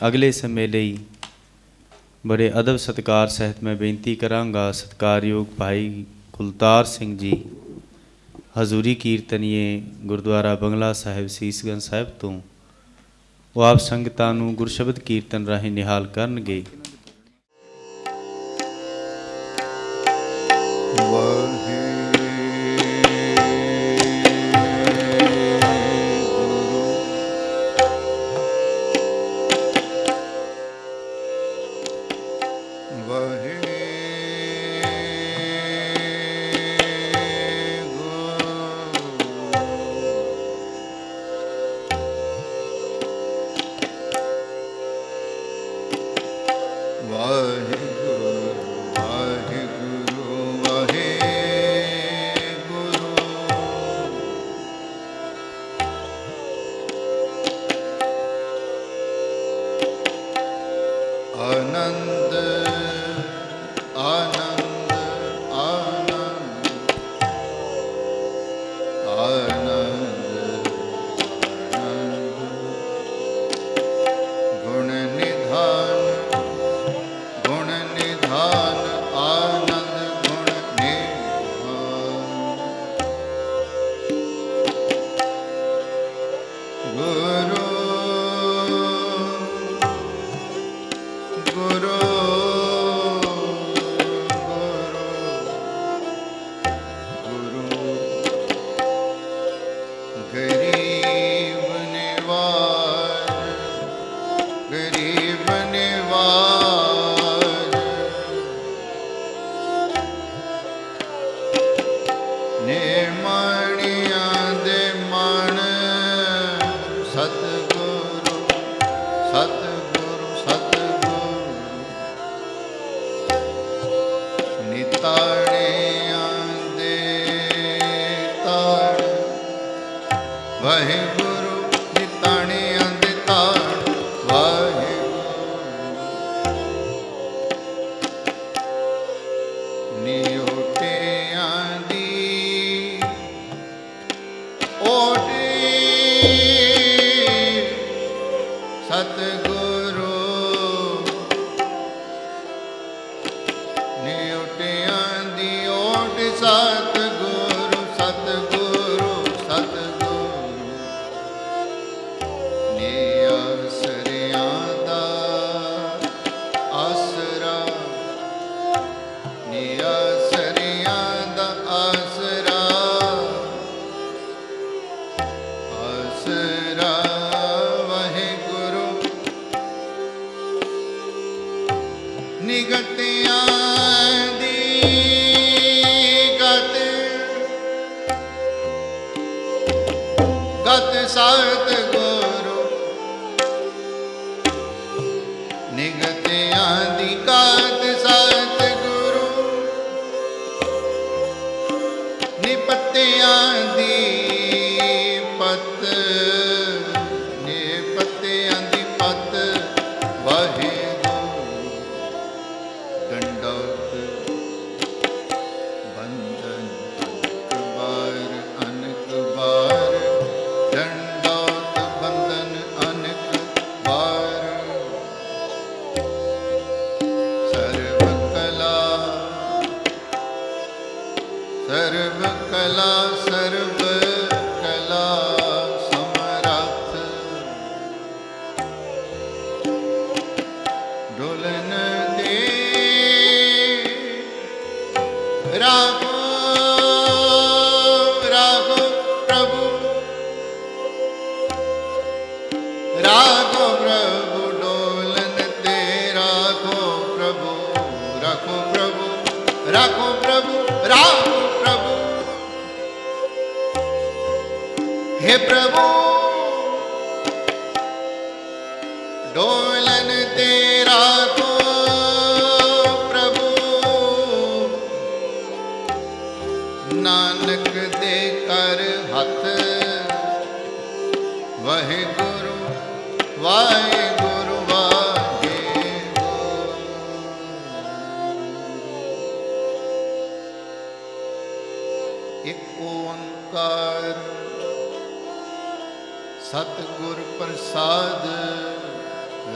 अगले समय ਲਈ बड़े अदब सत्कार सहित मैं बेनती करांगा सत्कारयोग भाई कुलतार सिंह जी हजूरी कीर्तनीय गुरुद्वारा बंगला साहिब सीसगंज साहिब तो वो आप संगतां नूं गुरशबद कीर्तन राਹੀਂ निहाल करनगे।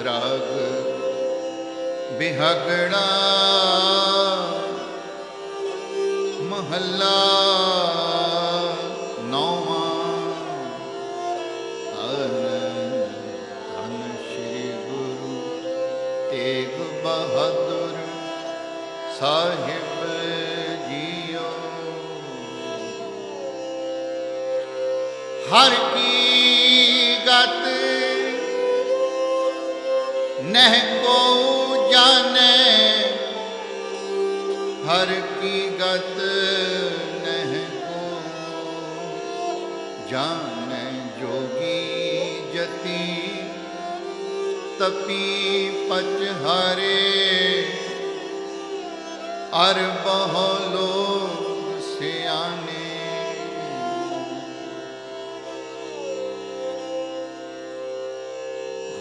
राग बिहगड़ा महला नौवां। धन श्री गुरु तेग बहादुर साहिब जियो। हर की गत नह को जाने, हर की गत नह को जाने। जोगी जति तपी पचहारे, अर बहु लोग सियाने।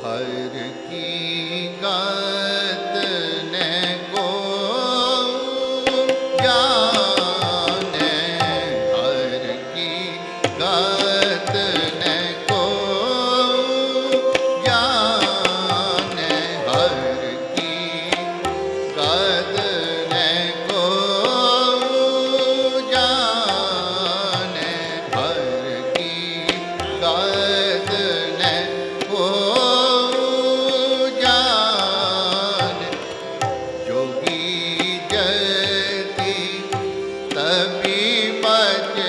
हर की गत ने को जाने, हर की गत ने को जाने। हर की गत ने को जाने, हर की गत ने को जाने। जोगी जति तपी पचहारे,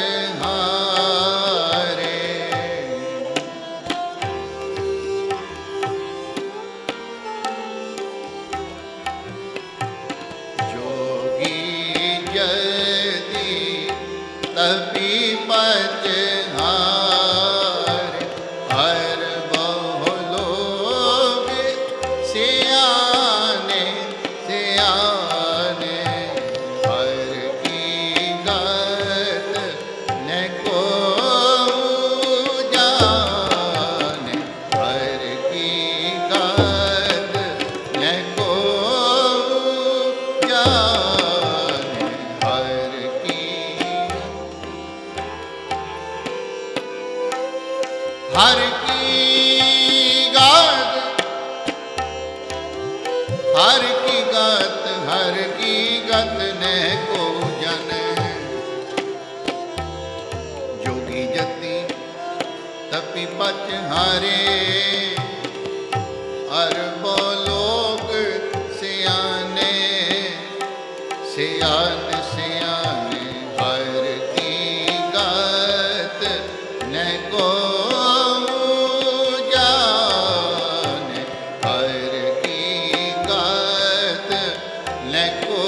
जोगी जति तपी पचहारे। हर बहु लोग सियाने सियाने। हर की गत ने को जाने, हर की गत ने को जाने। हर की हर की गत, हर की गत, हर की गत ने को जाने। जोगी जति तपी पचहारे, अरबों लोग सियाने सियाने सियाने। हर की गत ने को जाने, हर की गत ने को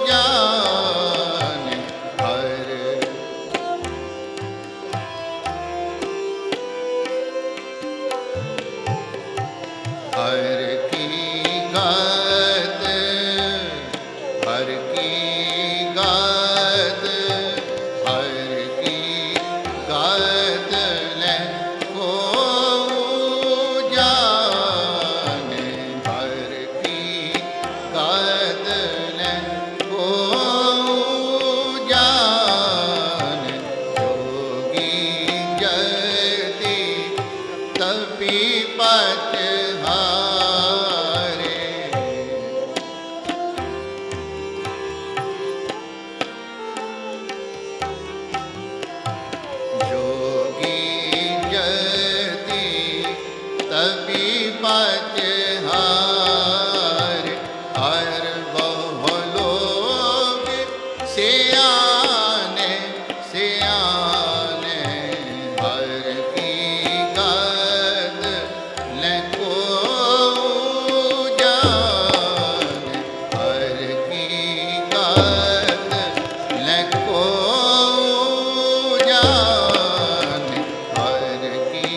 जाने। हर हर की गत, हर की गत, हर की गत ने को जाने, हर की गत ने को जाने। जोगी जति तपी पचहारे, जोगी जति तपी पचहारे। हर बहु लोग सियाने सियाने। हर की गत ने को जाने, हर की गत ने को जाने। हर की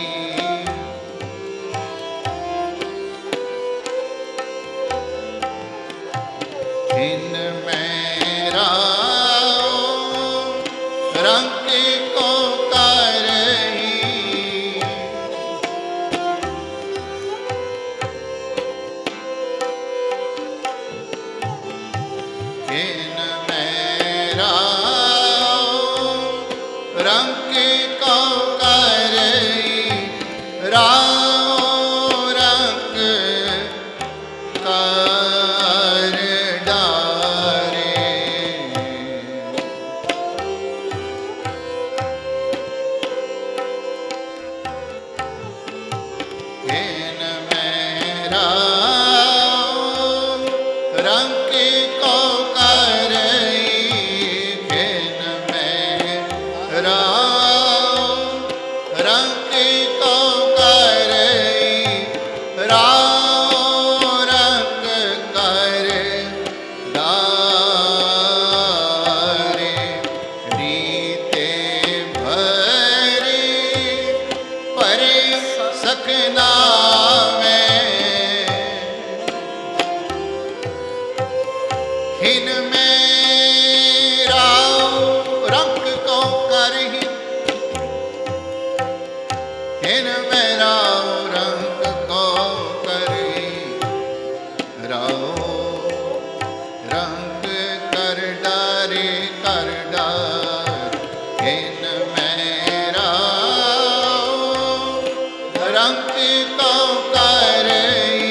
को करई,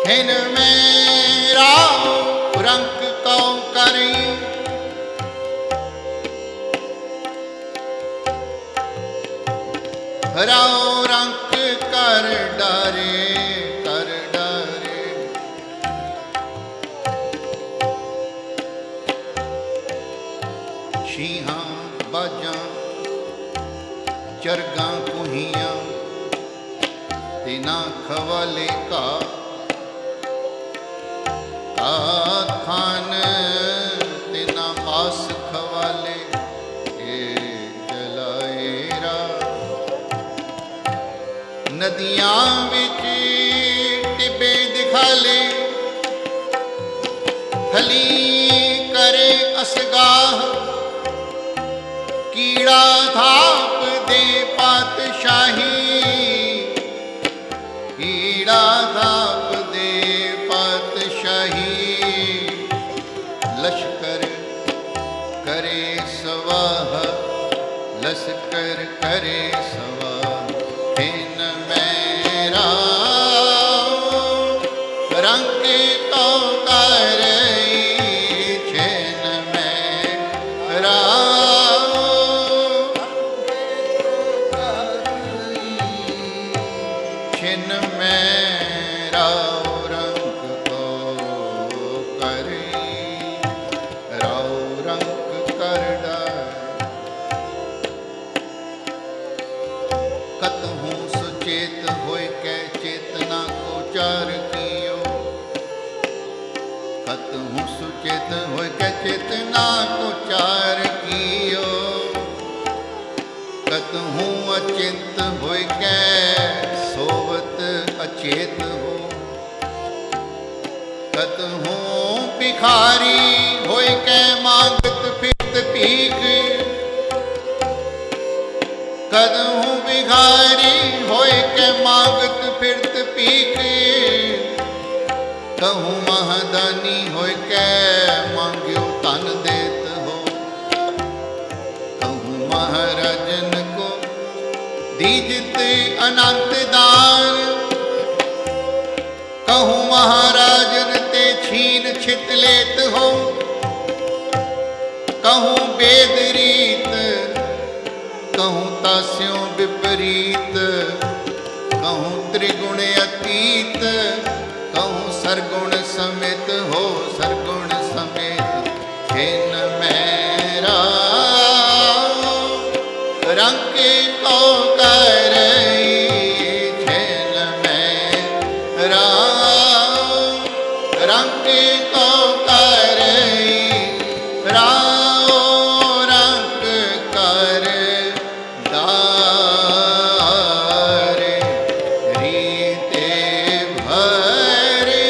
हिन मेरा रंग को करई, राव रंग कर डारे, कर डारे। छीहां बाजां चरगां कुहियां तिना खवाले का खान तिना पास खवाले ए जलाएरा। नदियां विच टिबे दिखाले, थली करे असगाह, कीड़ा थाप दे पातशाही, कीड़ा थाप दे पातशाही। लश्कर करे सवाह, लश्कर करे सवाह, हिन मेरा रंग को करई, छिन मेरा छिन मेरा रंग को करई, राव रंग कर डार। कतहूँ सुचेत होय कै चेतना को चार कियो, कतहूँ सुचेत होय कै चेतना को चार कियो, कतहूँ अचिंत होय कै सोवत अचेत हो, कतहूँ भिखारी होय कै मांगत फिरत भीख, कतहूँ भिखारी होय कै मांगत फिरत भीख, कहूँ महादानी होय कै मांग्यो तन देत हो, कहूँ महाराजन को दीजित अनंत दान, कहूँ महाराजन ते छीन छित लेत हो, कहूँ वेद रीत, कहूँ तास्यों विपरीत, कहूँ त्रिगुण अतीत, कहूँ सरगुण समेत हो, सरगुण समेत। छिन मेरा रंग को करई, छिन मेरा रंग को करई, राव रंग कर डारे। रीते भरे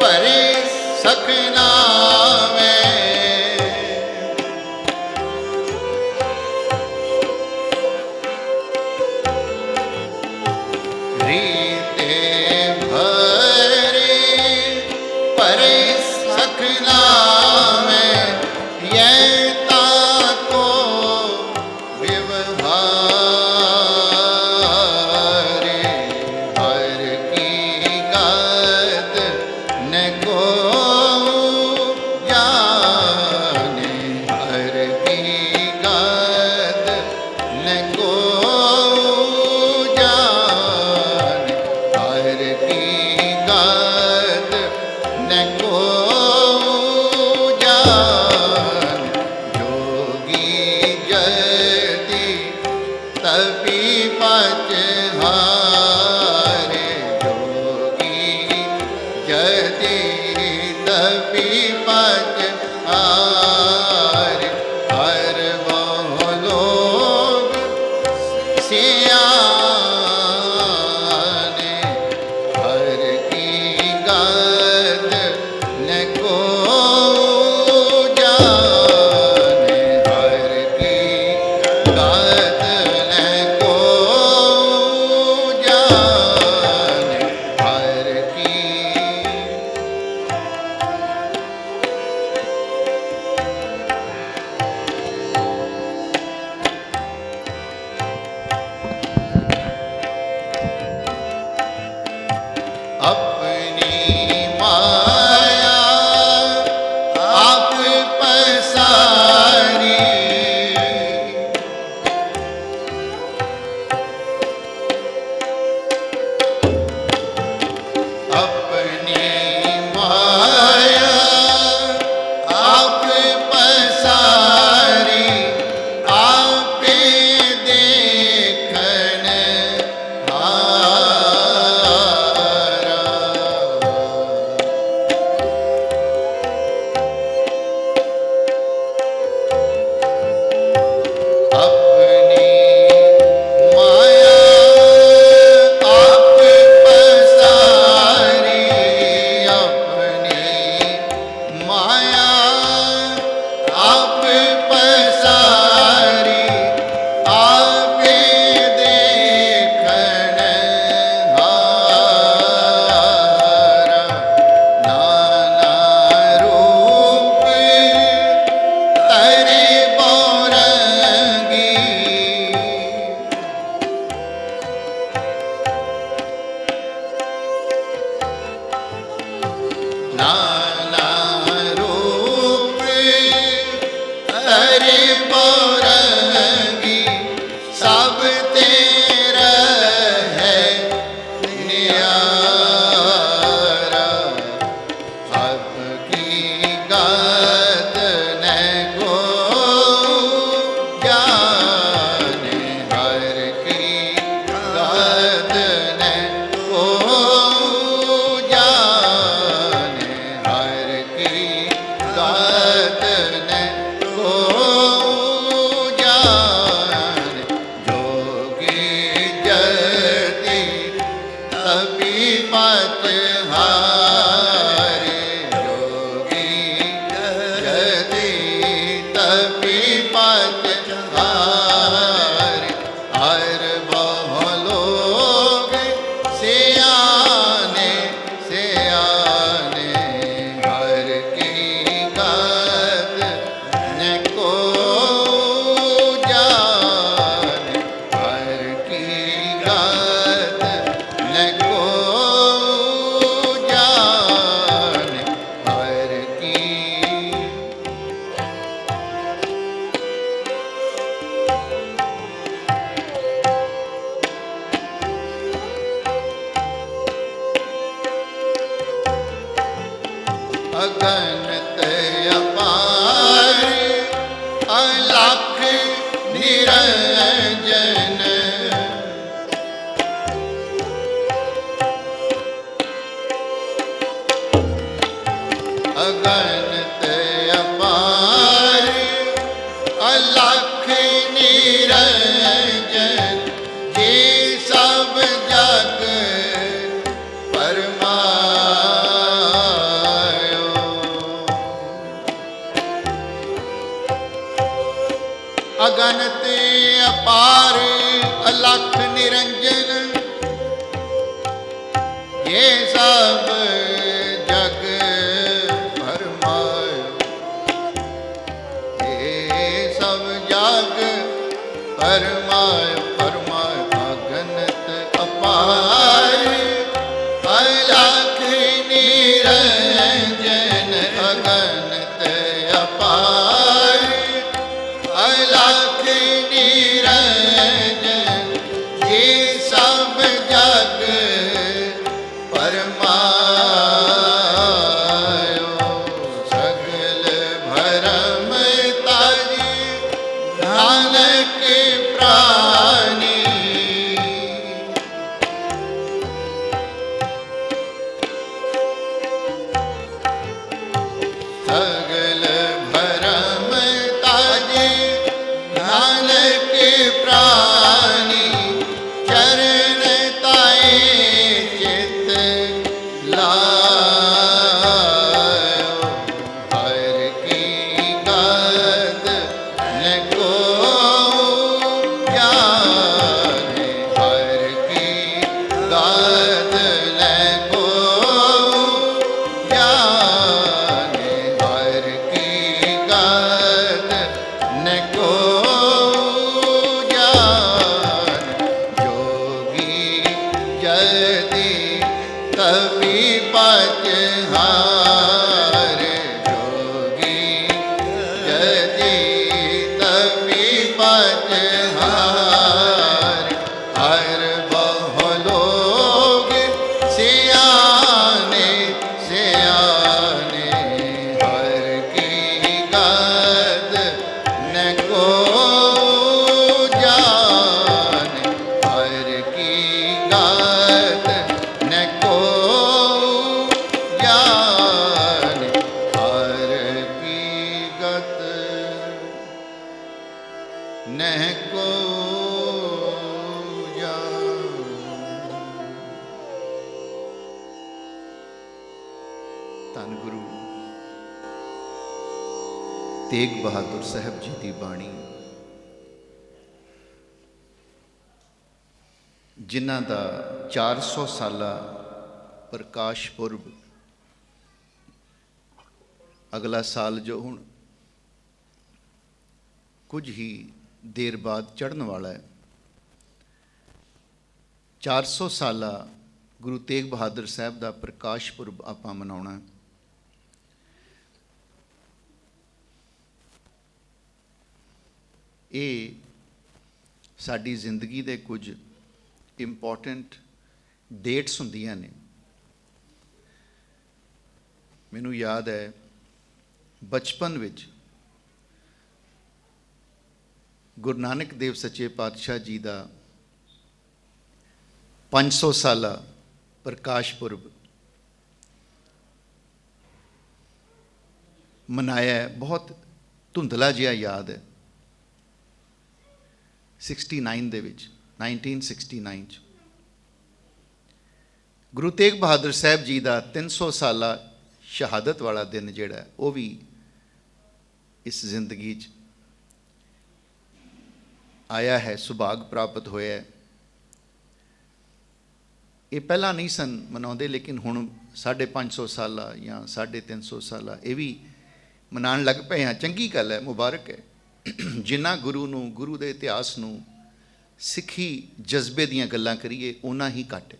परे सखना में, रीते भरे परे सखना में, ये ताको व्यवहारे। हर की गात न को जाने, हर की गात न को जाने, हर की गात न को जाने। जोगी जति तपी पचहारे, जोगी जति तपी पचहारे। हर वो लोग सियाने, हर की गात न को जाने, हर की गात न को जाने, हर की। ਅਲਖ ਨਿਰੰਜਨ ਜੇ ਸਭ ਜਗ ਪਰਮਾਇਓ। ਅਗਨਤ ਅਪਾਰ ਅਲਖ ਨਿਰੰਜਨ ये सब जग परमाय। ये सब जग परमाय परमाय। अगनत अपार अलख निरंजन अगनत अपार अलख निरंजन ये सब जग परमायो। सगल भरम ताजी नानक प्राणी। सगल भरम ताजी नानक प्राणी। चरण ताए चित लायो। हर की गद न को जाने। हर की गद न को जाने। हर की गद न को जाने। जोगी जदि कवि पचहार। जोगी जदि कवि पचहार। हर बहु लोग सियाने सियाने। हर की गद न को जाने। हर की गद न को जाने। हर की गत न को जाने। ਧੰਨ ਗੁਰੂ ਤੇਗ ਬਹਾਦਰ ਸਾਹਿਬ ਜੀ ਦੀ ਬਾਣੀ, ਜਿਨ੍ਹਾਂ ਦਾ 400 ਸਾਲਾ ਪ੍ਰਕਾਸ਼ ਪੁਰਬ ਅਗਲਾ ਸਾਲ ਜੋ ਹੁਣ ਕੁਝ ਹੀ ਦੇਰ ਬਾਅਦ ਚੜ੍ਹਨ ਵਾਲਾ ਹੈ। 400 ਸਾਲਾ ਗੁਰੂ ਤੇਗ ਬਹਾਦਰ ਸਾਹਿਬ ਦਾ ਪ੍ਰਕਾਸ਼ ਪੁਰਬ ਆਪਾਂ ਮਨਾਉਣਾ। ਇਹ ਸਾਡੀ ਜ਼ਿੰਦਗੀ ਦੇ ਕੁਝ ਇੰਪੋਰਟੈਂਟ ਡੇਟਸ ਹੁੰਦੀਆਂ ਨੇ। ਮੈਨੂੰ ਯਾਦ ਹੈ ਬਚਪਨ ਵਿੱਚ ਗੁਰੂ ਨਾਨਕ ਦੇਵ ਸੱਚੇ ਪਾਤਸ਼ਾਹ ਜੀ ਦਾ 500 ਸਾਲਾ ਪ੍ਰਕਾਸ਼ ਪੁਰਬ ਮਨਾਇਆ ਹੈ। ਬਹੁਤ ਧੁੰਦਲਾ ਜਿਹਾ ਯਾਦ ਹੈ। 69 ਦੇ ਵਿੱਚ 1969 'ਚ ਗੁਰੂ ਤੇਗ ਬਹਾਦਰ ਸਾਹਿਬ ਜੀ ਦਾ 300 ਸਾਲਾ ਸ਼ਹਾਦਤ ਵਾਲਾ ਦਿਨ ਜਿਹੜਾ ਉਹ ਵੀ ਇਸ ਜ਼ਿੰਦਗੀ 'ਚ ਆਇਆ ਹੈ, ਸੁਭਾਗ ਪ੍ਰਾਪਤ ਹੋਇਆ ਹੈ। ਇਹ ਪਹਿਲਾਂ ਨਹੀਂ ਸਨ ਮਨਾਉਂਦੇ, ਲੇਕਿਨ ਹੁਣ 550 ਸਾਲਾ ਜਾਂ 350 ਸਾਲਾ ਇਹ ਵੀ ਮਨਾਉਣ ਲੱਗ ਪਏ ਹਾਂ। ਚੰਗੀ ਗੱਲ ਹੈ, ਮੁਬਾਰਕ ਹੈ। ਜਿੰਨਾ ਗੁਰੂ ਨੂੰ, ਗੁਰੂ ਦੇ ਇਤਿਹਾਸ ਨੂੰ, ਸਿੱਖੀ ਜਜ਼ਬੇ ਦੀਆਂ ਗੱਲਾਂ ਕਰੀਏ ਓਨਾ ਹੀ ਘੱਟ ਹੈ।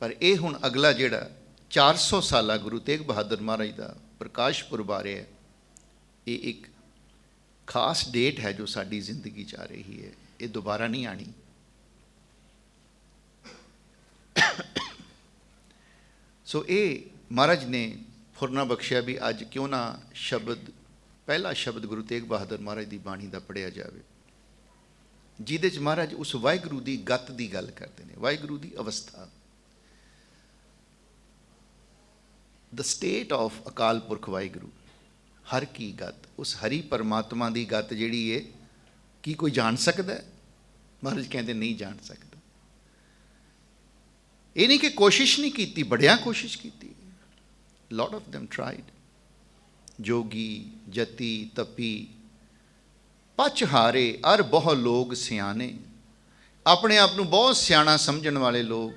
ਪਰ ਇਹ ਹੁਣ ਅਗਲਾ ਜਿਹੜਾ 400 ਸਾਲਾ ਗੁਰੂ ਤੇਗ ਬਹਾਦਰ ਮਹਾਰਾਜ ਦਾ ਪ੍ਰਕਾਸ਼ ਪੁਰਬ ਆ ਰਿਹਾ ਹੈ, ਇਹ ਇੱਕ ਖਾਸ ਡੇਟ ਹੈ ਜੋ ਸਾਡੀ ਜ਼ਿੰਦਗੀ 'ਚ ਆ ਰਹੀ ਹੈ। ਇਹ ਦੁਬਾਰਾ ਨਹੀਂ ਆਣੀ। ਸੋ ਇਹ ਮਹਾਰਾਜ ਨੇ ਫੁਰਨਾ ਬਖਸ਼ਿਆ ਵੀ ਅੱਜ ਕਿਉਂ ਨਾ ਸ਼ਬਦ, ਪਹਿਲਾ ਸ਼ਬਦ ਗੁਰੂ ਤੇਗ ਬਹਾਦਰ ਮਹਾਰਾਜ ਦੀ ਬਾਣੀ ਦਾ ਪੜ੍ਹਿਆ ਜਾਵੇ, ਜਿਹਦੇ 'ਚ ਮਹਾਰਾਜ ਉਸ ਵਾਹਿਗੁਰੂ ਦੀ ਗਤ ਦੀ ਗੱਲ ਕਰਦੇ ਨੇ, ਵਾਹਿਗੁਰੂ ਦੀ ਅਵਸਥਾ, the state of Akal Purakh Waheguru. हर की गत, उस हरि परमात्मा की गत जिहड़ी है की कोई जान सकता है? महाराज कहते नहीं जान सकता। ये नहीं कि कोशिश नहीं की, बड़िया कोशिश की, लॉट ऑफ देम ट्राइड। जोगी जति तपी पच हारे अर बहु लोग सियाने, अपने आप को बहुत सियाणा समझण वाले लोग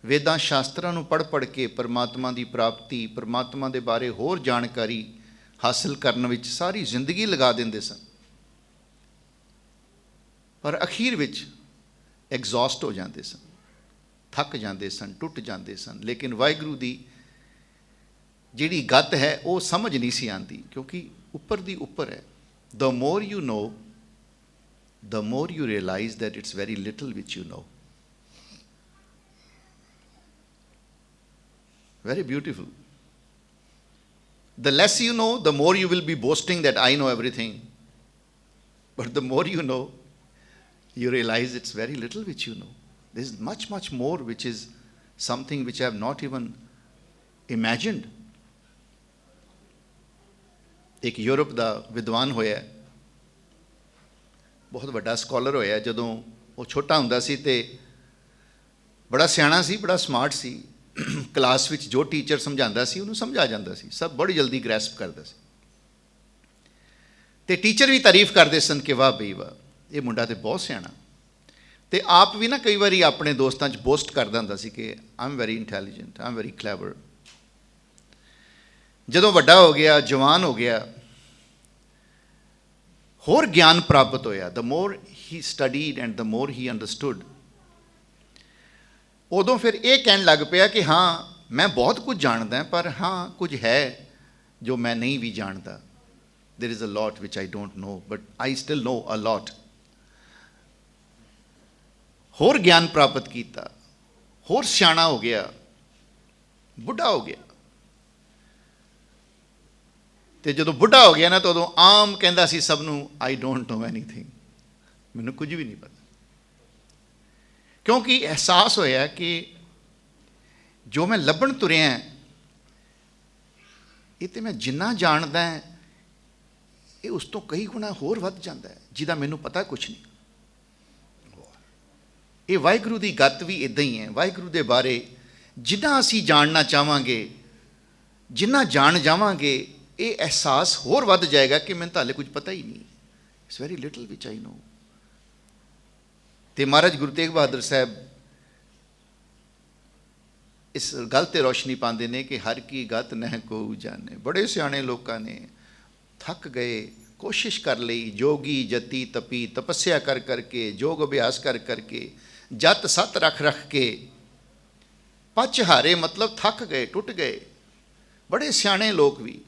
वेदां शास्त्रां नूं पढ़ पढ़ के परमात्मा की प्राप्ति, परमात्मा के बारे होर जानकारी हासिल करने विच सारी जिंदगी लगा देंदे सन, पर अखीर विच एग्जॉस्ट हो जाते सन, थक जाते सन, टुट जाते सन। लेकिन वाहिगुरू की जिहड़ी गत है वो समझ नहीं सी आती, क्योंकि उपर दी उपर है। The more you know the more you realise that it's very little which you know. Very beautiful. The less you know, the more you will be boasting that I know everything. But the more you know, you realize it's very little which you know. There is much, much more which is something which I have not even imagined. एक Europe का विद्वान होया, बहुत बड़ा scholar होया। जदों वो छोटा हुंदा सी ते बड़ा सियाणा सी, बड़ा स्मार्ट सी। क्लास विच जो टीचर समझाता सी उन्होंने समझ आ जाता सी, सब बड़ी जल्दी ग्रैस्प करता सी। ते टीचर भी तारीफ करते सन कि वाह बई वाह, ये मुंडा तो बहुत सियाणा। ते आप भी ना कई बार अपने दोस्तों च बोस्ट करता हुंदा सी कि I am very intelligent, I am very clever. जदों वड्डा हो गया, जवान हो गया, होर ज्ञान प्राप्त होया, the more he studied and the more he understood, उदों फिर ये कहन लग पिया कि हाँ मैं बहुत कुछ जानता, पर हाँ कुछ है जो मैं नहीं भी जानता। There is a lot which I don't know, but I still know a lot. होर ज्ञान प्राप्त किया, होर सियाणा हो गया, बुढ़ा हो गया। तो जो बुढ़ा हो गया ना, तो उदों आम कहता सी सब नूं, आई डोंट नो एनीथिंग, मैनूं कुछ भी नहीं पता। क्योंकि एहसास होया कि जो मैं लभण तुरिया ये तो मैं जिन्ना जानदा है ये उस तो कई गुणा होर वध जांदा है, जिहदा मैनूं पता कुछ नहीं। ये वाहिगुरू की गत भी इदां ही है। वाहिगुरू के बारे जिन्ना असीं जानना चाहांगे, जिन्ना जान जावांगे, ये एहसास होर वध जाएगा कि मैनूं तां हाले कुछ पता ही नहीं। It's very little which I know. तो महाराज गुरु तेग बहादुर साहब इस गल ते रोशनी पाते हैं कि हर की गत नह को जाने। बड़े सियाणे लोगों ने थक गए, कोशिश कर ली, जोगी जति तपी, तपस्या कर करके, योग अभ्यास कर करके, जत सत रख रख के, पच हारे मतलब थक गए, टुट गए। बड़े सियाणे लोग भी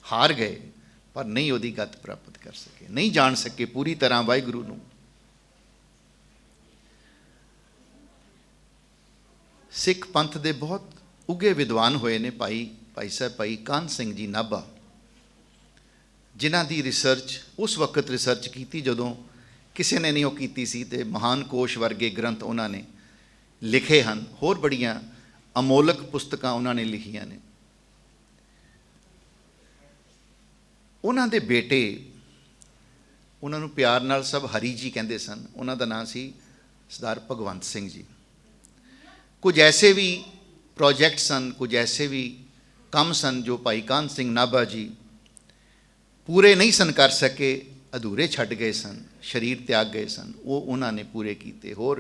हार गए, पर नहीं उहदी गत प्राप्त कर सके, नहीं जान सके पूरी तरह वाहिगुरू नूं। सिख पंथ के बहुत उगे विद्वान होए ने भाई साहब भाई कान सिंह जी नाभा, जिन्हां दी रिसर्च उस वक्त रिसर्च की जदों किसी ने नहीं की सी, ते महान कोश वर्गे ग्रंथ उन्होंने लिखे हैं, होर बड़ियां अमोलक पुस्तकां उन्होंने लिखियां ने। उन्हां दे बेटे, उन्होंने प्यार नाल सब हरी जी कहते सन, उन्हां दा नाम सी सरदार भगवंत सिंह जी। कुछ ऐसे भी प्रोजेक्ट सन, कुछ ऐसे भी काम सन जो भाई कान सिंह नाभा जी पूरे नहीं सन कर सके, अधूरे छड्ड गए सन, शरीर त्याग गए सन, वो उन्होंने पूरे किए। होर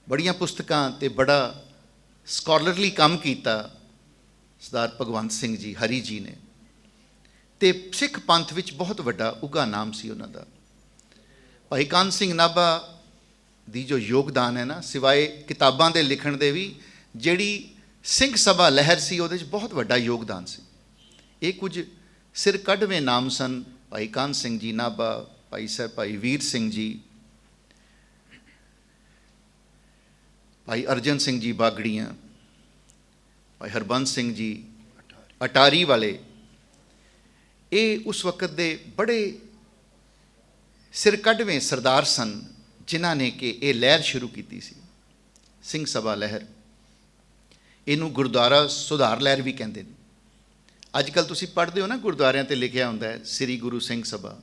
बड़ियां पुस्तकां ते बड़ा स्कॉलरली काम किया सरदार भगवंत सिंह जी हरी जी ने। ते सिख पंथ विच बहुत वड्डा उगा नाम सी उन्हां दा। भाई कान सिंह नाभा दी जो योगदान है ना, सिवाए किताबां दे लिखण दे भी जिहड़ी सिंह सभा लहर सी उहदे च बहुत वड्डा योगदान सी। ये कुछ सिर कढ़वें नाम सन, भाई कान सिंह जी नाभा, भाई साहब भाई वीर सिंह जी, भाई अर्जन सिंह जी बागड़ियाँ, भाई हरबंस सिंह जी अटारी वाले, ये उस वक़्त दे बड़े सिर कढ़वें सरदार सन जिन्हां ने कि ये लहर शुरू की सी, सिंह सभा लहर। इनू गुरुद्वारा सुधार लहर भी कहते हैं। ਅੱਜ ਕੱਲ੍ਹ ਤੁਸੀਂ ਪੜ੍ਹਦੇ ਹੋ ਨਾ ਗੁਰਦੁਆਰਿਆਂ 'ਤੇ ਲਿਖਿਆ ਹੁੰਦਾ ਹੈ ਸ੍ਰੀ ਗੁਰੂ ਸਿੰਘ ਸਭਾ,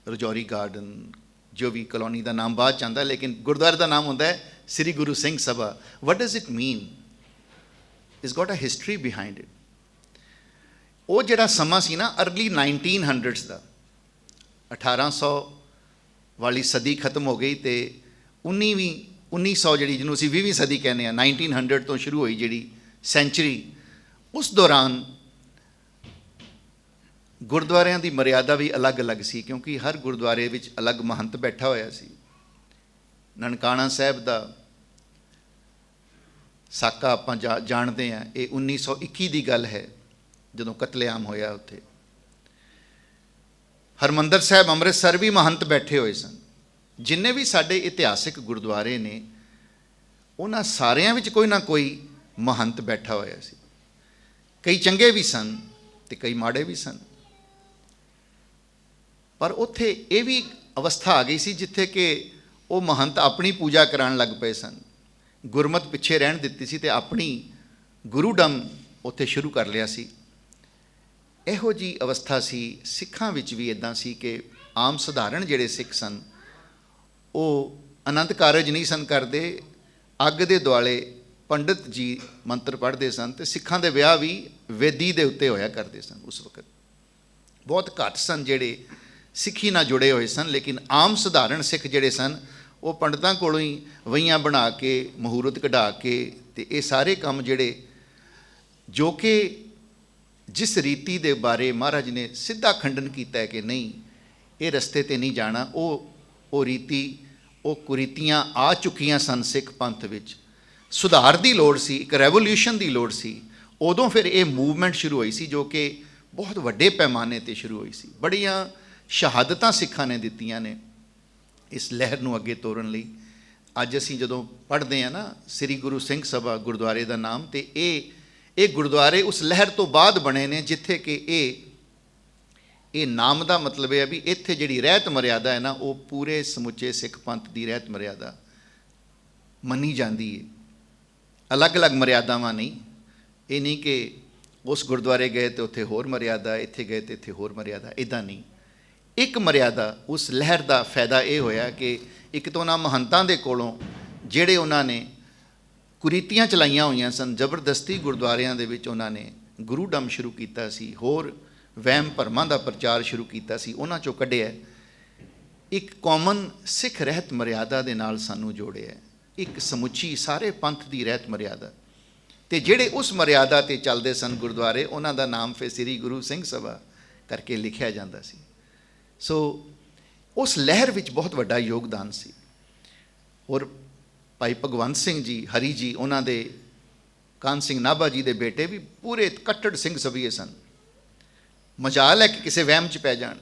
ਰਜੌਰੀ ਗਾਰਡਨ, ਜੋ ਵੀ ਕਲੋਨੀ ਦਾ ਨਾਮ ਬਾਅਦ 'ਚ ਆਉਂਦਾ, ਲੇਕਿਨ ਗੁਰਦੁਆਰੇ ਦਾ ਨਾਮ ਹੁੰਦਾ ਹੈ Sri Guru Singh Sabha. What does it mean? It's got a history behind it. ਉਹ ਜਿਹੜਾ ਸਮਾਂ ਸੀ ਨਾ ਅਰਲੀ 1900s ਦਾ, 1800 ਵਾਲੀ ਸਦੀ ਖਤਮ ਹੋ ਗਈ ਅਤੇ 1900 ਜਿਹੜੀ ਜਿਹਨੂੰ ਅਸੀਂ 20ਵੀਂ ਸਦੀ ਕਹਿੰਦੇ ਹਾਂ, 1900 ਤੋਂ ਸ਼ੁਰੂ ਹੋਈ ਜਿਹੜੀ ਸੈਂਚਰੀ, ਉਸ ਦੌਰਾਨ ਗੁਰਦੁਆਰਿਆਂ ਦੀ ਮਰਿਆਦਾ ਵੀ ਅਲੱਗ-ਅਲੱਗ ਸੀ, ਕਿਉਂਕਿ ਹਰ ਗੁਰਦੁਆਰੇ ਵਿੱਚ ਅਲੱਗ ਮਹੰਤ ਬੈਠਾ ਹੋਇਆ ਸੀ। ਨਨਕਾਣਾ ਸਾਹਿਬ ਦਾ ਸਾਕਾ ਆਪਾਂ ਜਾਣਦੇ ਹਾਂ, ਇਹ 1921 ਦੀ ਗੱਲ ਹੈ ਜਦੋਂ ਕਤਲੇਆਮ ਹੋਇਆ ਉੱਥੇ। ਹਰਿਮੰਦਰ ਸਾਹਿਬ ਅੰਮ੍ਰਿਤਸਰ ਵੀ ਮਹੰਤ ਬੈਠੇ ਹੋਏ ਸਨ। ਜਿੰਨੇ ਵੀ ਸਾਡੇ ਇਤਿਹਾਸਿਕ ਗੁਰਦੁਆਰੇ ਨੇ ਉਹਨਾਂ ਸਾਰਿਆਂ ਵਿੱਚ ਕੋਈ ਨਾ ਕੋਈ ਮਹੰਤ ਬੈਠਾ ਹੋਇਆ ਸੀ। ਕਈ ਚੰਗੇ ਵੀ ਸਨ ਅਤੇ ਕਈ ਮਾੜੇ ਵੀ ਸਨ, ਪਰ ਉੱਥੇ ਇਹ ਵੀ ਅਵਸਥਾ ਆ ਗਈ ਸੀ ਜਿੱਥੇ ਕਿ ਉਹ ਮਹੰਤ ਆਪਣੀ ਪੂਜਾ ਕਰਾਉਣ ਲੱਗ ਪਏ ਸਨ, ਗੁਰਮਤ ਪਿੱਛੇ ਰਹਿਣ ਦਿੱਤੀ ਸੀ ਅਤੇ ਆਪਣੀ ਗੁਰੂਡਮ ਉੱਥੇ ਸ਼ੁਰੂ ਕਰ ਲਿਆ ਸੀ। ਇਹੋ ਜਿਹੀ ਅਵਸਥਾ ਸੀ ਸਿੱਖਾਂ ਵਿੱਚ ਵੀ। ਇੱਦਾਂ ਸੀ ਕਿ ਆਮ ਸਧਾਰਨ ਜਿਹੜੇ ਸਿੱਖ ਸਨ ਉਹ ਆਨੰਦ ਕਾਰਜ ਨਹੀਂ ਸਨ ਕਰਦੇ, ਅੱਗ ਦੇ ਦੁਆਲੇ ਪੰਡਿਤ ਜੀ ਮੰਤਰ ਪੜ੍ਹਦੇ ਸਨ, ਅਤੇ ਸਿੱਖਾਂ ਦੇ ਵਿਆਹ ਵੀ ਵੇਦੀ ਦੇ ਉੱਤੇ ਹੋਇਆ ਕਰਦੇ ਸਨ। ਉਸ ਵਕਤ ਬਹੁਤ ਘੱਟ ਸਨ ਜਿਹੜੇ ਸਿੱਖੀ ਨਾਲ ਜੁੜੇ ਹੋਏ ਸਨ, ਲੇਕਿਨ ਆਮ ਸਧਾਰਨ ਸਿੱਖ ਜਿਹੜੇ ਸਨ ਉਹ ਪੰਡਤਾਂ ਕੋਲੋਂ ਹੀ ਵਹੀਆਂ ਬਣਾ ਕੇ, ਮਹੂਰਤ ਕਢਾ ਕੇ, ਅਤੇ ਇਹ ਸਾਰੇ ਕੰਮ ਜਿਹੜੇ ਜੋ ਕਿ ਜਿਸ ਰੀਤੀ ਦੇ ਬਾਰੇ ਮਹਾਰਾਜ ਨੇ ਸਿੱਧਾ ਖੰਡਨ ਕੀਤਾ ਹੈ ਕਿ ਨਹੀਂ ਇਹ ਰਸਤੇ 'ਤੇ ਨਹੀਂ ਜਾਣਾ, ਉਹ ਰੀਤੀ, ਉਹ ਕੁਰੀਤੀਆਂ ਆ ਚੁੱਕੀਆਂ ਸਨ ਸਿੱਖ ਪੰਥ ਵਿੱਚ। ਸੁਧਾਰ ਦੀ ਲੋੜ ਸੀ, ਇੱਕ ਰੈਵੋਲਿਊਸ਼ਨ ਦੀ ਲੋੜ ਸੀ। ਉਦੋਂ ਫਿਰ ਇਹ ਮੂਵਮੈਂਟ ਸ਼ੁਰੂ ਹੋਈ ਸੀ ਜੋ ਕਿ ਬਹੁਤ ਵੱਡੇ ਪੈਮਾਨੇ 'ਤੇ ਸ਼ੁਰੂ ਹੋਈ ਸੀ। ਬੜੀਆਂ ਸ਼ਹਾਦਤਾਂ ਸਿੱਖਾਂ ਨੇ ਦਿੱਤੀਆਂ ਨੇ ਇਸ ਲਹਿਰ ਨੂੰ ਅੱਗੇ ਤੋਰਨ ਲਈ। ਅੱਜ ਅਸੀਂ ਜਦੋਂ ਪੜ੍ਹਦੇ ਹਾਂ ਨਾ ਸ੍ਰੀ ਗੁਰੂ ਸਿੰਘ ਸਭਾ ਗੁਰਦੁਆਰੇ ਦਾ ਨਾਮ, ਅਤੇ ਇਹ ਗੁਰਦੁਆਰੇ ਉਸ ਲਹਿਰ ਤੋਂ ਬਾਅਦ ਬਣੇ ਨੇ ਜਿੱਥੇ ਕਿ ਇਹ ਨਾਮ ਦਾ ਮਤਲਬ ਇਹ ਹੈ ਵੀ ਇੱਥੇ ਜਿਹੜੀ ਰਹਿਤ ਮਰਿਆਦਾ ਹੈ ਨਾ ਉਹ ਪੂਰੇ ਸਮੁੱਚੇ ਸਿੱਖ ਪੰਥ ਦੀ ਰਹਿਤ ਮਰਿਆਦਾ ਮੰਨੀ ਜਾਂਦੀ ਹੈ। ਅਲੱਗ-ਅਲੱਗ ਮਰਿਆਦਾਵਾਂ ਨਹੀਂ। ਇਹ ਨਹੀਂ ਕਿ ਉਸ ਗੁਰਦੁਆਰੇ ਗਏ ਅਤੇ ਉੱਥੇ ਹੋਰ ਮਰਿਆਦਾ, ਇੱਥੇ ਗਏ ਅਤੇ ਇੱਥੇ ਹੋਰ ਮਰਿਆਦਾ, ਇੱਦਾਂ ਨਹੀਂ। ਇੱਕ ਮਰਿਆਦਾ। ਉਸ ਲਹਿਰ ਦਾ ਫਾਇਦਾ ਇਹ ਹੋਇਆ ਕਿ ਇੱਕ ਤਾਂ ਉਹਨਾਂ ਮਹੰਤਾਂ ਦੇ ਕੋਲੋਂ ਜਿਹੜੇ ਉਹਨਾਂ ਨੇ ਕੁਰੀਤੀਆਂ ਚਲਾਈਆਂ ਹੋਈਆਂ ਸਨ, ਜ਼ਬਰਦਸਤੀ ਗੁਰਦੁਆਰਿਆਂ ਦੇ ਵਿੱਚ ਉਹਨਾਂ ਨੇ ਗੁਰੂਡਮ ਸ਼ੁਰੂ ਕੀਤਾ ਸੀ, ਹੋਰ ਵਹਿਮ ਭਰਮਾਂ ਦਾ ਪ੍ਰਚਾਰ ਸ਼ੁਰੂ ਕੀਤਾ ਸੀ, ਉਹਨਾਂ 'ਚੋਂ ਕੱਢਿਆ ਇੱਕ ਕਾਮਨ ਸਿੱਖ ਰਹਿਤ ਮਰਿਆਦਾ ਦੇ ਨਾਲ ਸਾਨੂੰ ਜੋੜਿਆ, ਇੱਕ ਸਮੁੱਚੀ ਸਾਰੇ ਪੰਥ ਦੀ ਰਹਿਤ ਮਰਿਆਦਾ। ਅਤੇ ਜਿਹੜੇ ਉਸ ਮਰਿਆਦਾ 'ਤੇ ਚੱਲਦੇ ਸਨ ਗੁਰਦੁਆਰੇ, ਉਹਨਾਂ ਦਾ ਨਾਮ ਫਿਰ ਸ੍ਰੀ ਗੁਰੂ ਸਿੰਘ ਸਭਾ ਕਰਕੇ ਲਿਖਿਆ ਜਾਂਦਾ ਸੀ। ਸੋ ਉਸ ਲਹਿਰ ਵਿੱਚ ਬਹੁਤ ਵੱਡਾ ਯੋਗਦਾਨ ਸੀ। ਔਰ ਭਾਈ ਭਗਵੰਤ ਸਿੰਘ ਜੀ, ਹਰੀ ਜੀ, ਉਹਨਾਂ ਦੇ ਕਾਹਨ ਸਿੰਘ ਨਾਭਾ ਜੀ ਦੇ ਬੇਟੇ ਵੀ ਪੂਰੇ ਕੱਟੜ ਸਿੰਘ ਸਭੀਏ ਸਨ। ਮਜਾਲ ਹੈ ਕਿ ਕਿਸੇ ਵਹਿਮ 'ਚ ਪੈ ਜਾਣ।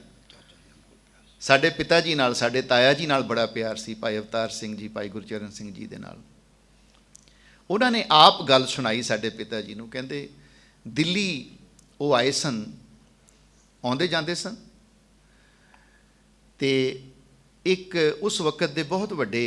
ਸਾਡੇ ਪਿਤਾ ਜੀ ਨਾਲ, ਸਾਡੇ ਤਾਇਆ ਜੀ ਨਾਲ ਬੜਾ ਪਿਆਰ ਸੀ, ਭਾਈ ਅਵਤਾਰ ਸਿੰਘ ਜੀ, ਭਾਈ ਗੁਰਚਰਨ ਸਿੰਘ ਜੀ ਦੇ ਨਾਲ। ਉਹਨਾਂ ਨੇ ਆਪ ਗੱਲ ਸੁਣਾਈ ਸਾਡੇ ਪਿਤਾ ਜੀ ਨੂੰ, ਕਹਿੰਦੇ ਦਿੱਲੀ ਉਹ ਆਏ ਸਨ, ਆਉਂਦੇ ਜਾਂਦੇ ਸਨ, ਅਤੇ ਇੱਕ ਉਸ ਵਕਤ ਦੇ ਬਹੁਤ ਵੱਡੇ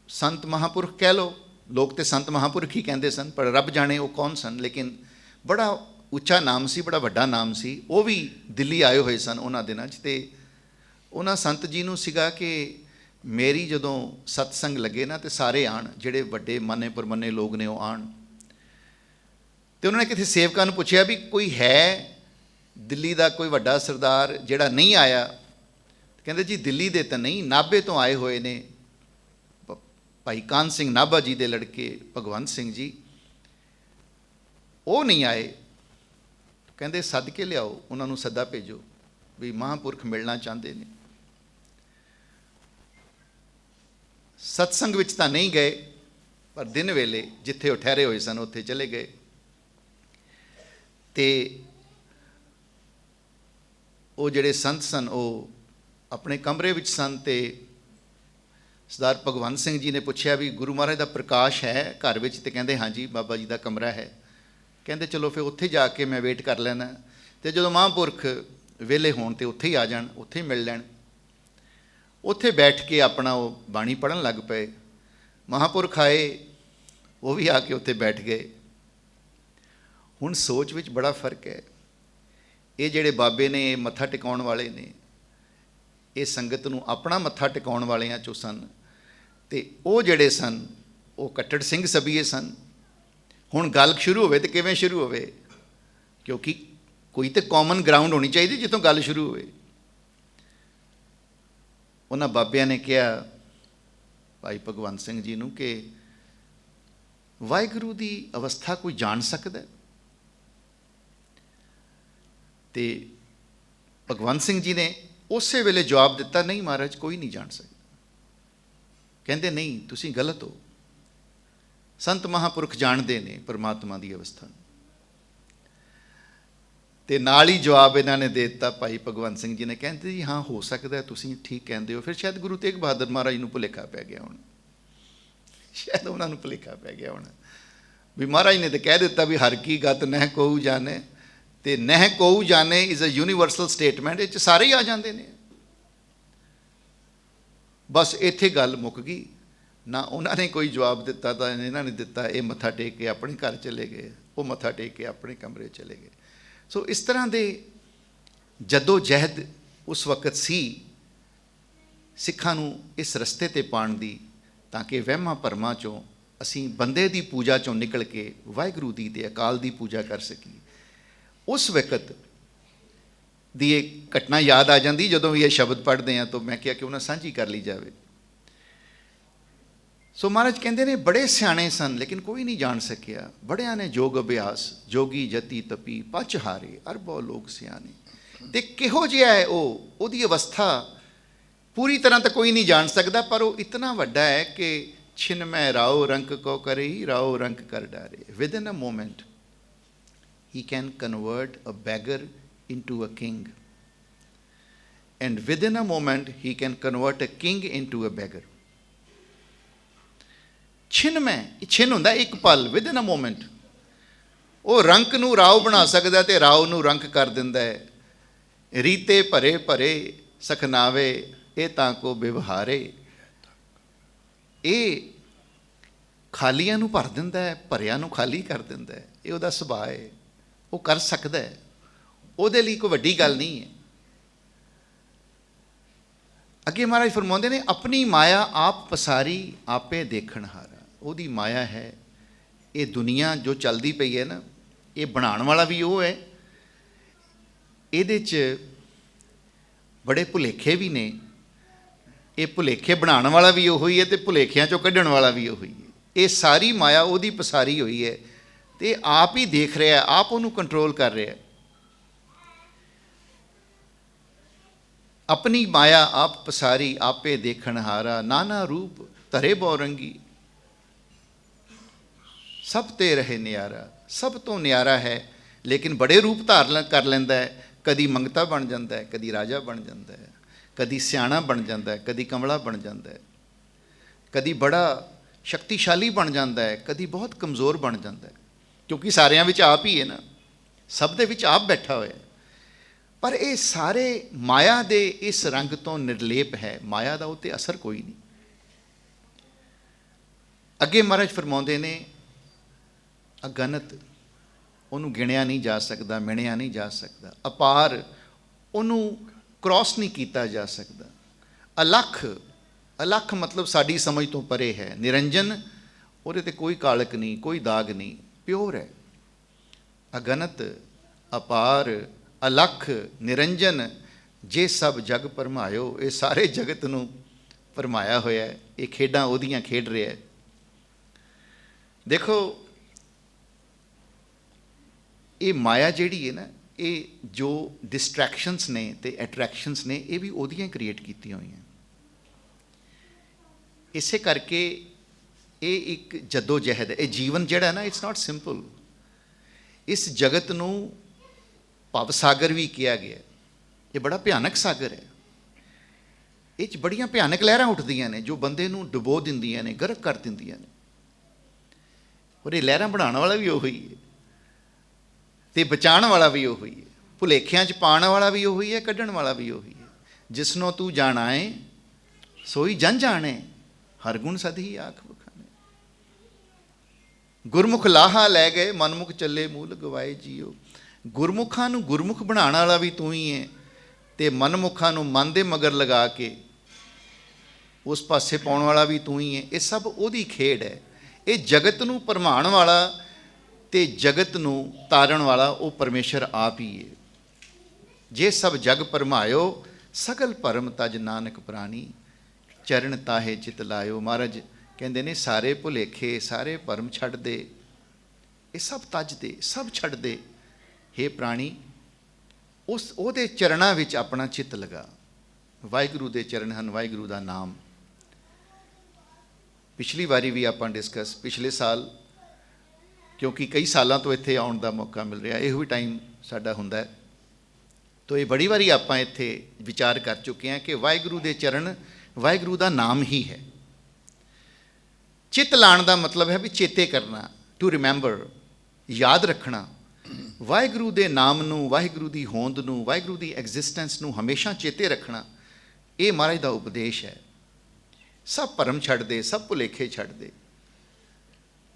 ਸੰਤ ਮਹਾਂਪੁਰਖ ਕਹਿ ਲਓ, ਲੋਕ ਤਾਂ ਸੰਤ ਮਹਾਂਪੁਰਖ ਹੀ ਕਹਿੰਦੇ ਸਨ, ਪਰ ਰੱਬ ਜਾਣੇ ਉਹ ਕੌਣ ਸਨ, ਲੇਕਿਨ ਬੜਾ ਉੱਚਾ ਨਾਮ ਸੀ, ਬੜਾ ਵੱਡਾ ਨਾਮ ਸੀ। ਉਹ ਵੀ ਦਿੱਲੀ ਆਏ ਹੋਏ ਸਨ ਉਹਨਾਂ ਦਿਨਾਂ 'ਚ, ਅਤੇ ਉਹਨਾਂ ਸੰਤ ਜੀ ਨੂੰ ਸੀਗਾ ਕਿ ਮੇਰੀ ਜਦੋਂ ਸਤਸੰਗ ਲੱਗੇ ਨਾ, ਅਤੇ ਸਾਰੇ ਆਉਣ, ਜਿਹੜੇ ਵੱਡੇ ਮਾਨੇ ਪਰਮੰਨੇ ਲੋਕ ਨੇ ਉਹ ਆਉਣ। ਅਤੇ ਉਹਨਾਂ ਨੇ ਕਿਸੇ ਸੇਵਕਾਂ ਨੂੰ ਪੁੱਛਿਆ ਵੀ ਕੋਈ ਹੈ ਦਿੱਲੀ ਦਾ ਕੋਈ ਵੱਡਾ ਸਰਦਾਰ ਜਿਹੜਾ ਨਹੀਂ ਆਇਆ? ਕਹਿੰਦੇ ਜੀ ਦਿੱਲੀ ਦੇ ਤਾਂ ਨਹੀਂ, ਨਾਭੇ ਤੋਂ ਆਏ ਹੋਏ ਨੇ ਭਾਈ ਕਾਹਨ ਸਿੰਘ ਨਾਭਾ ਜੀ ਦੇ ਲੜਕੇ ਭਗਵੰਤ ਸਿੰਘ ਜੀ, ਉਹ ਨਹੀਂ ਆਏ। ਕਹਿੰਦੇ ਸੱਦ ਕੇ ਲਿਆਓ, ਉਹਨਾਂ ਨੂੰ ਸੱਦਾ ਭੇਜੋ ਵੀ ਮਹਾਂਪੁਰਖ ਮਿਲਣਾ ਚਾਹੁੰਦੇ ਨੇ। ਸਤਸੰਗ ਵਿੱਚ ਤਾਂ ਨਹੀਂ ਗਏ, ਪਰ ਦਿਨ ਵੇਲੇ ਜਿੱਥੇ ਉਹ ਠਹਿਰੇ ਹੋਏ ਸਨ ਉੱਥੇ ਚਲੇ ਗਏ। ਅਤੇ ਉਹ ਜਿਹੜੇ ਸੰਤ ਸਨ ਉਹ ਆਪਣੇ ਕਮਰੇ ਵਿੱਚ ਸਨ, ਅਤੇ ਸਰਦਾਰ ਭਗਵੰਤ ਸਿੰਘ ਜੀ ਨੇ ਪੁੱਛਿਆ ਵੀ ਗੁਰੂ ਮਹਾਰਾਜ ਦਾ ਪ੍ਰਕਾਸ਼ ਹੈ ਘਰ ਵਿੱਚ? ਅਤੇ ਕਹਿੰਦੇ ਹਾਂਜੀ ਬਾਬਾ ਜੀ ਦਾ ਕਮਰਾ ਹੈ। ਕਹਿੰਦੇ ਚਲੋ ਫਿਰ ਉੱਥੇ ਜਾ ਕੇ ਮੈਂ ਵੇਟ ਕਰ ਲੈਣਾ, ਅਤੇ ਜਦੋਂ ਮਹਾਂਪੁਰਖ ਵਿਹਲੇ ਹੋਣ ਤੇ ਉੱਥੇ ਹੀ ਆ ਜਾਣ, ਉੱਥੇ ਹੀ ਮਿਲ ਲੈਣ। ਉੱਥੇ ਬੈਠ ਕੇ ਆਪਣਾ ਉਹ ਬਾਣੀ ਪੜ੍ਹਨ ਲੱਗ ਪਏ। ਮਹਾਂਪੁਰਖ ਆਏ, ਉਹ ਵੀ ਆ ਕੇ ਉੱਥੇ ਬੈਠ ਗਏ। ਹੁਣ ਸੋਚ ਵਿੱਚ ਬੜਾ ਫਰਕ ਹੈ। ਇਹ ਜਿਹੜੇ ਬਾਬੇ ਨੇ, ਇਹ ਮੱਥਾ ਟਿਕਾਉਣ ਵਾਲੇ ਨੇ, ਇਹ ਸੰਗਤ ਨੂੰ ਆਪਣਾ ਮੱਥਾ ਟਿਕਾਉਣ ਵਾਲਿਆਂ 'ਚੋਂ ਸਨ, ਅਤੇ ਉਹ ਜਿਹੜੇ ਸਨ ਉਹ ਕੱਟੜ ਸਿੰਘ ਸਭੀਏ ਸਨ। ਹੁਣ ਗੱਲ ਸ਼ੁਰੂ ਹੋਵੇ ਤਾਂ ਕਿਵੇਂ ਸ਼ੁਰੂ ਹੋਵੇ? ਕਿਉਂਕਿ ਕੋਈ ਤਾਂ ਕਾਮਨ ਗਰਾਊਂਡ ਹੋਣੀ ਚਾਹੀਦੀ ਜਿੱਥੋਂ ਗੱਲ ਸ਼ੁਰੂ ਹੋਵੇ। ਉਹਨਾਂ ਬਾਬਿਆਂ ਨੇ ਕਿਹਾ ਭਾਈ ਭਗਵੰਤ ਸਿੰਘ ਜੀ ਨੂੰ ਕਿ ਵਾਹਿਗੁਰੂ ਦੀ ਅਵਸਥਾ ਕੋਈ ਜਾਣ ਸਕਦਾ? ਅਤੇ ਭਗਵੰਤ ਸਿੰਘ ਜੀ ਨੇ ਉਸੇ ਵੇਲੇ ਜਵਾਬ ਦਿੱਤਾ, ਨਹੀਂ ਮਹਾਰਾਜ, ਕੋਈ ਨਹੀਂ ਜਾਣ ਸਕਦਾ। ਕਹਿੰਦੇ ਨਹੀਂ, ਤੁਸੀਂ ਗਲਤ ਹੋ, ਸੰਤ ਮਹਾਂਪੁਰਖ ਜਾਣਦੇ ਨੇ ਪਰਮਾਤਮਾ ਦੀ ਅਵਸਥਾ। ਅਤੇ ਨਾਲ ਹੀ ਜਵਾਬ ਇਹਨਾਂ ਨੇ ਦੇ ਦਿੱਤਾ, ਭਾਈ ਭਗਵੰਤ ਸਿੰਘ ਜੀ ਨੇ, ਕਹਿੰਦੇ ਜੀ ਹਾਂ ਹੋ ਸਕਦਾ, ਤੁਸੀਂ ਠੀਕ ਕਹਿੰਦੇ ਹੋ। ਫਿਰ ਸ਼ਾਇਦ ਗੁਰੂ ਤੇਗ ਬਹਾਦਰ ਮਹਾਰਾਜ ਨੂੰ ਭੁਲੇਖਾ ਪੈ ਗਿਆ ਹੁਣ, ਸ਼ਾਇਦ ਉਹਨਾਂ ਨੂੰ ਭੁਲੇਖਾ ਪੈ ਗਿਆ ਹੁਣ ਵੀ ਮਹਾਰਾਜ ਨੇ ਤਾਂ ਕਹਿ ਦਿੱਤਾ ਵੀ ਹਰ ਕੀ ਗਤ ਨਹਿ ਕੋਊ ਜਾਣੇ, ਅਤੇ ਨਹਿ ਕੋਊ ਜਾਣੇ ਇਜ਼ ਅ ਯੂਨੀਵਰਸਲ ਸਟੇਟਮੈਂਟ, ਇਹ 'ਚ ਸਾਰੇ ਹੀ ਆ ਜਾਂਦੇ ਨੇ। ਬਸ ਇੱਥੇ ਗੱਲ ਮੁੱਕ ਗਈ। ਨਾ ਉਹਨਾਂ ਨੇ ਕੋਈ ਜਵਾਬ ਦਿੱਤਾ ਤਾਂ ਇਹਨਾਂ ਨੇ ਦਿੱਤਾ। ਇਹ ਮੱਥਾ ਟੇਕ ਕੇ ਆਪਣੇ ਘਰ ਚਲੇ ਗਏ, ਉਹ ਮੱਥਾ ਟੇਕ ਕੇ ਆਪਣੇ ਕਮਰੇ ਚਲੇ ਗਏ। ਸੋ ਇਸ ਤਰ੍ਹਾਂ ਦੇ ਜੱਦੋ ਜਹਿਦ ਉਸ ਵਕਤ ਸੀ ਸਿੱਖਾਂ ਨੂੰ ਇਸ ਰਸਤੇ 'ਤੇ ਪਾਉਣ ਦੀ, ਤਾਂ ਕਿ ਵਹਿਮਾਂ ਭਰਮਾਂ 'ਚੋਂ ਅਸੀਂ ਬੰਦੇ ਦੀ ਪੂਜਾ 'ਚੋਂ ਨਿਕਲ ਕੇ ਵਾਹਿਗੁਰੂ ਦੀ ਅਤੇ ਅਕਾਲ ਦੀ ਪੂਜਾ ਕਰ ਸਕੀਏ। ਉਸ ਵਕਤ ਦੀ ਇਹ ਘਟਨਾ ਯਾਦ ਆ ਜਾਂਦੀ ਜਦੋਂ ਵੀ ਇਹ ਸ਼ਬਦ ਪੜ੍ਹਦੇ ਹਾਂ, ਤਾਂ ਮੈਂ ਕਿਹਾ ਕਿ ਉਹਨਾਂ ਸਾਂਝੀ ਕਰ ਲਈ ਜਾਵੇ। ਸੋ ਮਹਾਰਾਜ ਕਹਿੰਦੇ ਨੇ ਬੜੇ ਸਿਆਣੇ ਸਨ ਲੇਕਿਨ ਕੋਈ ਨਹੀਂ ਜਾਣ ਸਕਿਆ। ਬੜਿਆਂ ਨੇ ਜੋਗ ਅਭਿਆਸ, ਜੋਗੀ ਜਤੀ ਤਪੀ ਪਚ ਹਾਰੇ ਅਰਬੋ ਲੋਕ ਸਿਆਣੇ। ਅਤੇ ਕਿਹੋ ਜਿਹਾ ਹੈ ਉਹ, ਉਹਦੀ ਅਵਸਥਾ ਪੂਰੀ ਤਰ੍ਹਾਂ ਤਾਂ ਕੋਈ ਨਹੀਂ ਜਾਣ ਸਕਦਾ, ਪਰ ਉਹ ਇਤਨਾ ਵੱਡਾ ਹੈ ਕਿ ਛਿਨ ਮੈਂ ਰਾਓ ਰੰਕ ਕੋ ਕਰੀ ਰਾਓ ਰੰਕ ਕਰ ਡਾਰੇ। Within a moment he can convert a beggar into a king, and within a moment he can convert a king into a beggar. ਛਿਨ ਮੈਂ, ਛਿਨ ਹੁੰਦਾ ਇੱਕ ਪਲ, within a moment ਉਹ ਰੰਕ ਨੂੰ ਰਾਓ ਬਣਾ ਸਕਦਾ ਅਤੇ ਰਾਓ ਨੂੰ ਰੰਕ ਕਰ ਦਿੰਦਾ ਹੈ। ਰੀਤੇ ਭਰੇ ਭਰੇ ਸਖਨਾਵੇ ਇਹ ਤਾਂ ਕੋ ਵਿਵਹਾਰੇ। ਇਹ ਖਾਲੀਆਂ ਨੂੰ ਭਰ ਦਿੰਦਾ ਹੈ, ਭਰਿਆਂ ਨੂੰ ਖਾਲੀ ਕਰ ਦਿੰਦਾ ਹੈ। ਇਹ ਉਹਦਾ ਸੁਭਾਅ ਹੈ, ਉਹ ਕਰ ਸਕਦਾ ਹੈ, ਉਹਦੇ ਲਈ ਕੋਈ ਵੱਡੀ ਗੱਲ ਨਹੀਂ ਹੈ। ਅੱਗੇ ਮਹਾਰਾਜ ਫਰਮਾਉਂਦੇ ਨੇ, ਆਪਣੀ ਮਾਇਆ ਆਪ ਪਸਾਰੀ ਆਪੇ ਦੇਖਣ ਹਾਰਾ। ਉਹਦੀ ਮਾਇਆ ਹੈ ਇਹ ਦੁਨੀਆ ਜੋ ਚੱਲਦੀ ਪਈ ਹੈ ਨਾ, ਇਹ ਬਣਾਉਣ ਵਾਲਾ ਵੀ ਉਹ ਹੈ, ਇਹਦੇ 'ਚ ਬੜੇ ਭੁਲੇਖੇ ਵੀ ਨੇ। ਇਹ ਭੁਲੇਖੇ ਬਣਾਉਣ ਵਾਲਾ ਵੀ ਉਹੋ ਹੀ ਹੈ ਅਤੇ ਭੁਲੇਖਿਆਂ 'ਚੋਂ ਕੱਢਣ ਵਾਲਾ ਵੀ ਉਹੋ ਹੀ ਹੈ। ਇਹ ਸਾਰੀ ਮਾਇਆ ਉਹਦੀ ਪਸਾਰੀ ਹੋਈ ਹੈ ਅਤੇ ਆਪ ਹੀ ਦੇਖ ਰਿਹਾ, ਆਪ ਉਹਨੂੰ ਕੰਟਰੋਲ ਕਰ ਰਿਹਾ। ਆਪਣੀ ਮਾਇਆ ਆਪ ਪਸਾਰੀ ਆਪੇ ਦੇਖਣ ਹਾਰਾ। ਨਾਨਾ ਰੂਪ ਧਰੇ ਬਹੁਰੰਗੀ ਸਭ ਤੇ ਰਹੇ ਨਿਆਰਾ। ਸਭ ਤੋਂ ਨਿਆਰਾ ਹੈ ਲੇਕਿਨ ਬੜੇ ਰੂਪ ਧਾਰਨ ਕਰ ਲੈਂਦਾ ਹੈ। ਕਦੀ ਮੰਗਤਾ ਬਣ ਜਾਂਦਾ ਹੈ, ਕਦੀ ਰਾਜਾ ਬਣ ਜਾਂਦਾ ਹੈ, ਕਦੀ ਸਿਆਣਾ ਬਣ ਜਾਂਦਾ ਹੈ, ਕਦੀ ਕਮਲਾ ਬਣ ਜਾਂਦਾ ਹੈ, ਕਦੀ ਬੜਾ ਸ਼ਕਤੀਸ਼ਾਲੀ ਬਣ ਜਾਂਦਾ ਹੈ, ਕਦੀ ਬਹੁਤ ਕਮਜ਼ੋਰ ਬਣ ਜਾਂਦਾ ਹੈ। ਕਿਉਂਕਿ ਸਾਰਿਆਂ ਵਿੱਚ ਆਪ ਹੀ ਹੈ ਨਾ, ਸਭ ਦੇ ਵਿੱਚ ਆਪ ਬੈਠਾ ਹੋਇਆ। ਪਰ ਇਹ ਸਾਰੇ ਮਾਇਆ ਦੇ ਇਸ ਰੰਗ ਤੋਂ ਨਿਰਲੇਪ ਹੈ। ਮਾਇਆ ਦਾ ਉੱਤੇ ਅਸਰ ਕੋਈ ਨਹੀਂ। ਅੱਗੇ ਮਹਾਰਾਜ ਫਰਮਾਉਂਦੇ ਨੇ, ਅਗਨਤ ਉਹਨੂੰ ਗਿਣਿਆ ਨਹੀਂ ਜਾ ਸਕਦਾ, ਮਿਣਿਆ ਨਹੀਂ ਜਾ ਸਕਦਾ। ਅਪਾਰ ਉਹਨੂੰ ਕ੍ਰੋਸ ਨਹੀਂ ਕੀਤਾ ਜਾ ਸਕਦਾ। ਅਲੱਖ, ਅਲੱਖ ਮਤਲਬ ਸਾਡੀ ਸਮਝ ਤੋਂ ਪਰੇ ਹੈ। ਨਿਰੰਜਨ, ਉਹਦੇ 'ਤੇ ਕੋਈ ਕਾਲਕ ਨਹੀਂ, ਕੋਈ ਦਾਗ ਨਹੀਂ, ਪਿਓਰ ਹੈ। ਅਗਨਤ, ਅਪਾਰ, ਅਲੱਖ, ਨਿਰੰਜਨ ਜੇ ਸਭ ਜਗ ਭਰਮਾਇਓ। ਇਹ ਸਾਰੇ ਜਗਤ ਨੂੰ ਭਰਮਾਇਆ ਹੋਇਆ ਹੈ। ਇਹ ਖੇਡਾਂ ਉਹਦੀਆਂ ਖੇਡ ਰਿਹਾ ਹੈ। ਦੇਖੋ, ਇਹ ਮਾਇਆ ਜਿਹੜੀ ਹੈ ਨਾ, ਇਹ ਜੋ ਡਿਸਟਰੈਕਸ਼ਨਸ ਨੇ ਅਤੇ ਅਟਰੈਕਸ਼ਨਸ ਨੇ, ਇਹ ਵੀ ਉਹਦੀਆਂ ਕ੍ਰੀਏਟ ਕੀਤੀਆਂ ਹੋਈਆਂ। ਇਸੇ ਕਰਕੇ ਇਹ ਇੱਕ ਜੱਦੋ ਜਹਿਦ ਹੈ। ਇਹ ਜੀਵਨ ਜਿਹੜਾ ਨਾ, ਇਟਸ ਨਾਟ ਸਿੰਪਲ। ਇਸ ਜਗਤ ਨੂੰ ਭਵ ਸਾਗਰ ਵੀ ਕਿਹਾ ਗਿਆ। ਇਹ ਬੜਾ ਭਿਆਨਕ ਸਾਗਰ ਹੈ। ਇਹ 'ਚ ਬੜੀਆਂ ਭਿਆਨਕ ਲਹਿਰਾਂ ਉੱਠਦੀਆਂ ਨੇ ਜੋ ਬੰਦੇ ਨੂੰ ਡੁਬੋ ਦਿੰਦੀਆਂ ਨੇ, ਗਰਕ ਕਰ ਦਿੰਦੀਆਂ ਨੇ। ਔਰ ਇਹ ਲਹਿਰਾਂ ਬਣਾਉਣ ਵਾਲਾ ਵੀ ਉਹੀ ਹੈ ਅਤੇ ਬਚਾਉਣ ਵਾਲਾ ਵੀ ਉਹੀ ਹੈ। ਭੁਲੇਖਿਆਂ 'ਚ ਪਾਉਣ ਵਾਲਾ ਵੀ ਉਹੀ ਹੈ, ਕੱਢਣ ਵਾਲਾ ਵੀ ਉਹੀ ਹੈ। ਜਿਸਨੋਂ ਤੂੰ ਜਾਣਾਏ ਸੋਈ ਜਨ ਜਾਣੇ, ਹਰ ਗੁਣ ਸਦ ਹੀ ਆਖ ਬਖਾਨੇ। ਗੁਰਮੁਖ ਲਾਹਾ ਲੈ ਗਏ, ਮਨਮੁਖ ਚੱਲੇ ਮੂਲ ਗਵਾਏ ਜੀਓ। ਗੁਰਮੁਖਾਂ ਨੂੰ ਗੁਰਮੁਖ ਬਣਾਉਣ ਵਾਲਾ ਵੀ ਤੂੰ ਹੀ ਹੈ, ਤੇ ਮਨਮੁਖਾਂ ਨੂੰ ਮਨ ਦੇ ਮਗਰ ਲਗਾ ਕੇ ਉਸ ਪਾਸੇ ਪਾਉਣ ਵਾਲਾ ਵੀ ਤੂੰ ਹੀ ਹੈ। ਇਹ ਸਭ ਉਹਦੀ ਖੇਡ ਹੈ। ਇਹ ਜਗਤ ਨੂੰ ਭਰਮਾਉਣ ਵਾਲਾ ਤੇ ਜਗਤ ਨੂੰ ਤਾਰਨ ਵਾਲਾ ਉਹ ਪਰਮੇਸ਼ਰ ਆਪ ਹੀ ਹੈ। ਜੇ ਸਭ ਜਗ ਭਰਮਾਇਓ, ਸਗਲ ਭਰਮ ਤਜ ਨਾਨਕ ਪ੍ਰਾਣੀ, ਚਰਨ ਤਾਹੇ ਚਿਤ ਲਾਇਓ। ਮਹਾਰਾਜ ਕਹਿੰਦੇ ਨੇ ਸਾਰੇ ਭੁਲੇਖੇ, ਸਾਰੇ ਭਰਮ ਛੱਡ ਦੇ, ਇਹ ਸਭ ਤਜ ਦੇ, ਸਭ ਛੱਡ ਦੇ। ਹੇ ਪ੍ਰਾਣੀ, ਉਹਦੇ ਚਰਨਾਂ ਵਿੱਚ ਆਪਣਾ ਚਿੱਤ ਲਗਾ। ਵਾਹਿਗੁਰੂ ਦੇ ਚਰਨ ਹਨ, ਵਾਹਿਗੁਰੂ ਦਾ ਨਾਮ। ਪਿਛਲੀ ਵਾਰੀ ਵੀ ਆਪਾਂ ਡਿਸਕਸ, ਪਿਛਲੇ ਸਾਲ, ਕਿਉਂਕਿ ਕਈ ਸਾਲਾਂ ਤੋਂ ਇੱਥੇ ਆਉਣ ਦਾ ਮੌਕਾ ਮਿਲ ਰਿਹਾ, ਇਹੋ ਹੀ ਟਾਈਮ ਸਾਡਾ ਹੁੰਦਾ ਹੈ, ਤੋ ਇਹ ਬੜੀ ਵਾਰੀ ਆਪਾਂ ਇੱਥੇ ਵਿਚਾਰ ਕਰ ਚੁੱਕੇ ਹਾਂ ਕਿ ਵਾਹਿਗੁਰੂ ਦੇ ਚਰਨ ਵਾਹਿਗੁਰੂ ਦਾ ਨਾਮ ਹੀ ਹੈ। ਚਿੱਤ ਲਾਉਣ ਦਾ ਮਤਲਬ ਹੈ ਵੀ ਚੇਤੇ ਕਰਨਾ, ਟੂ ਰਿਮੈਂਬਰ, ਯਾਦ ਰੱਖਣਾ। ਵਾਹਿਗੁਰੂ ਦੇ ਨਾਮ ਨੂੰ, ਵਾਹਿਗੁਰੂ ਦੀ ਹੋਂਦ ਨੂੰ, ਵਾਹਿਗੁਰੂ ਦੀ ਐਗਜ਼ਿਸਟੈਂਸ ਨੂੰ ਹਮੇਸ਼ਾ ਚੇਤੇ ਰੱਖਣਾ, ਇਹ ਮਹਾਰਾਜ ਦਾ ਉਪਦੇਸ਼ ਹੈ। ਸਭ ਭਰਮ ਛੱਡ ਦੇ, ਸਭ ਭੁਲੇਖੇ ਛੱਡ ਦੇ,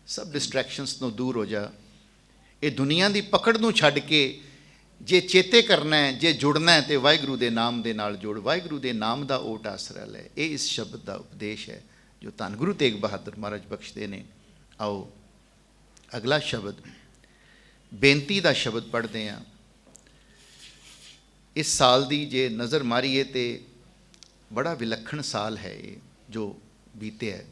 ਸਭ ਡਿਸਟਰੈਕਸ਼ਨਸ ਤੋਂ ਦੂਰ ਹੋ ਜਾ। ਇਹ ਦੁਨੀਆ ਦੀ ਪਕੜ ਨੂੰ ਛੱਡ ਕੇ ਜੇ ਚੇਤੇ ਕਰਨਾ ਹੈ, ਜੇ ਜੁੜਨਾ ਹੈ, ਤੇ ਵਾਹਿਗੁਰੂ ਦੇ ਨਾਮ ਦੇ ਨਾਲ ਜੁੜ। ਵਾਹਿਗੁਰੂ ਦੇ ਨਾਮ ਦਾ ਓਟ ਆਸਰਾ ਲੈ। ਇਹ ਇਸ ਸ਼ਬਦ ਦਾ ਉਪਦੇਸ਼ ਹੈ ਜੋ ਧੰਨ ਗੁਰੂ ਤੇਗ ਬਹਾਦਰ ਮਹਾਰਾਜ ਬਖਸ਼ਦੇ ਨੇ। ਆਓ ਅਗਲਾ ਸ਼ਬਦ, ਬੇਨਤੀ ਦਾ ਸ਼ਬਦ ਪੜ੍ਹਦੇ ਹਾਂ। ਇਸ ਸਾਲ ਦੀ ਜੇ ਨਜ਼ਰ ਮਾਰੀਏ ਤੇ ਬੜਾ ਵਿਲੱਖਣ ਸਾਲ ਹੈ ਇਹ ਜੋ ਬੀਤਿਆ।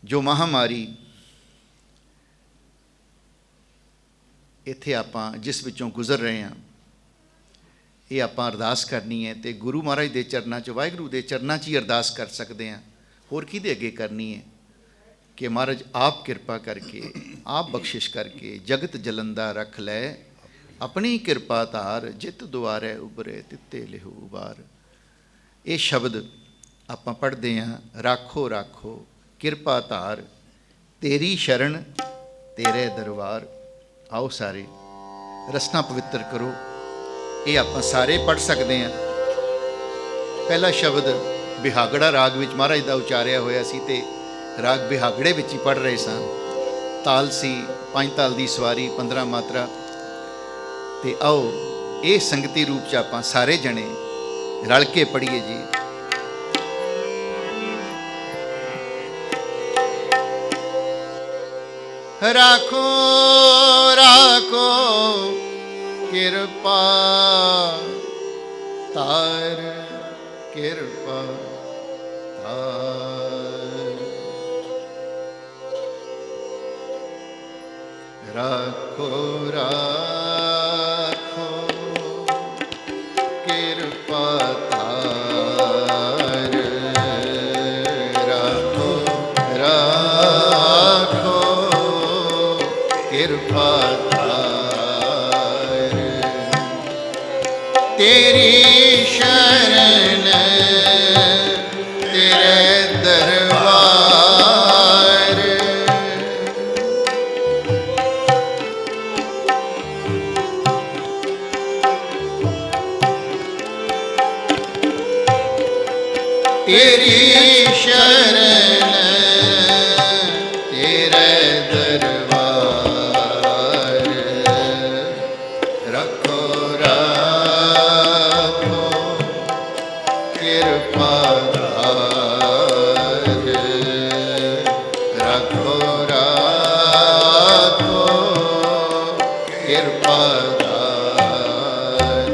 ਜੋ ਮਹਾਮਾਰੀ ਇੱਥੇ ਆਪਾਂ ਜਿਸ ਵਿੱਚੋਂ ਗੁਜ਼ਰ ਰਹੇ ਹਾਂ, ਇਹ ਆਪਾਂ ਅਰਦਾਸ ਕਰਨੀ ਹੈ ਤੇ ਗੁਰੂ ਮਹਾਰਾਜ ਦੇ ਚਰਨਾਂ 'ਚ, ਵਾਹਿਗੁਰੂ ਦੇ ਚਰਨਾਂ 'ਚ ਹੀ ਅਰਦਾਸ ਕਰ ਸਕਦੇ ਹਾਂ। ਹੋਰ ਕਿਹਦੇ ਅੱਗੇ ਕਰਨੀ ਹੈ? ਕਿ ਮਹਾਰਾਜ ਆਪ ਕਿਰਪਾ ਕਰਕੇ, ਆਪ ਬਖਸ਼ਿਸ਼ ਕਰਕੇ ਜਗਤ ਜਲੰਦਾ ਰੱਖ ਲੈ, ਆਪਣੀ ਕਿਰਪਾ ਧਾਰ, ਜਿਤ ਦੁਆਰੇ ਉਬਰੇ ਤਿੱਤੇ ਲਿਹੂ ਉਬਾਰ। ਇਹ ਸ਼ਬਦ ਆਪਾਂ ਪੜ੍ਹਦੇ ਹਾਂ, ਰਾਖੋ ਰਾਖੋ ਕਿਰਪਾ ਧਾਰ, ਤੇਰੀ ਸ਼ਰਨ ਤੇਰੇ ਦਰਬਾਰ। ਆਓ ਸਾਰੇ ਰਸਨਾ ਪਵਿੱਤਰ ਕਰੋ। ਇਹ ਆਪਾਂ ਸਾਰੇ ਪੜ੍ਹ ਸਕਦੇ ਹਾਂ। ਪਹਿਲਾ ਸ਼ਬਦ ਬਿਹਾਗੜਾ ਰਾਗ ਵਿੱਚ ਮਹਾਰਾਜ ਦਾ ਉਚਾਰਿਆ ਹੋਇਆ ਸੀ ਤੇ ਰਾਗ ਬਿਹਾਗੜੇ ਵਿੱਚ ਹੀ ਪੜ੍ਹ ਰਹੇ ਸਾਂ। ਤਾਲ ਸੀ 5 ਤਾਲ ਦੀ ਸਵਾਰੀ, 15 ਮਾਤਰਾ। ਤੇ ਆਓ ਇਹ ਸੰਗਤੀ ਰੂਪ 'ਚ ਆਪਾਂ ਸਾਰੇ ਜਣੇ ਰਲ ਕੇ ਪੜ੍ਹੀਏ ਜੀ। ਰਾਖੋ ਰਾਖੋ ਕਿਰਪਾ ਧਾਰ, ਕਿਰਪਾ ਧਾਰ, ਰਾਖੋ ਰਾਖੋ ਕਿਰਪਾ ਧਾਰ, ਰਾਖੋ ਰਾਖੋ ਕਿਰਪਾ ਧਾਰ, ਤੇਰੀ ਸ਼ਰਨ ਤੇਰੇ ਦਰਬਾਰ, ਤੇਰੀ ਸ਼ਰਨ ਤੇਰੇ ਦਰਬਾਰ, ਰੱਖੋ ਰਾਖੋ ਕਿਰਪਾ ਧਾਰ, ਰੱਖੋ ਰਾਖੋ ਕਿਰਪਾ ਧਾਰ।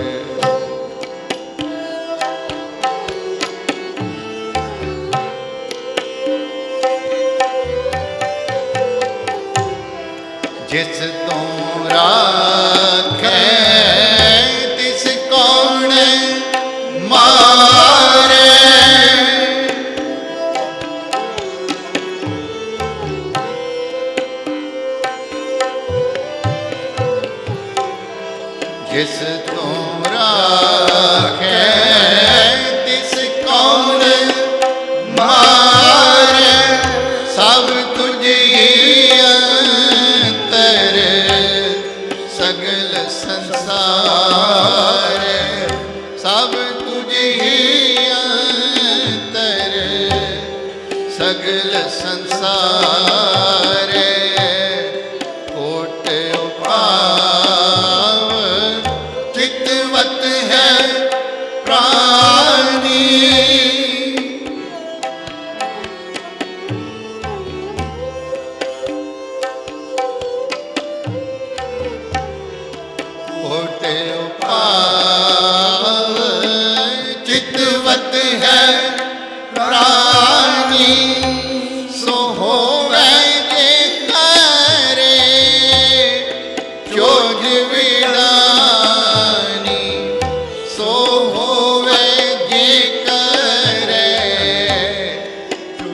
ਜਿਸ ਤੋਂ ਰਾਖੈ ਤਿਸ ਕੌਣ ਮਾਰੇ, ਜਿਸ ਤੋਂ ਰਾਖੈ ਤਿਸ ਕੌਣ ਮਾਰੇ, ਸਭ ਤੁਝ ਹੀ ਅੰਤਰ ਸਗਲ ਸੰਸਾਰ, ਸਭ ਤੁਝ ਹੀ ਅੰਤਰ ਸਗਲ संसार कोट उपाव चितवत है प्राणी कोट उपाव चितवत है प्राणी सो होवे जे करे जोग विडानी सो होवे जे करे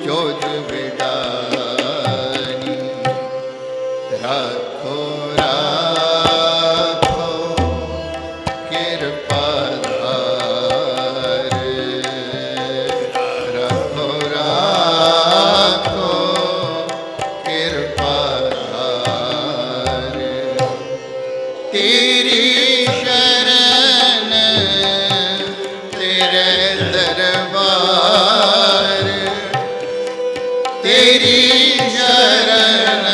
जोग विडानी राखो राखो कृपा राखो राखो कृपा तेरी शरण तेरे दरबार तेरी शरण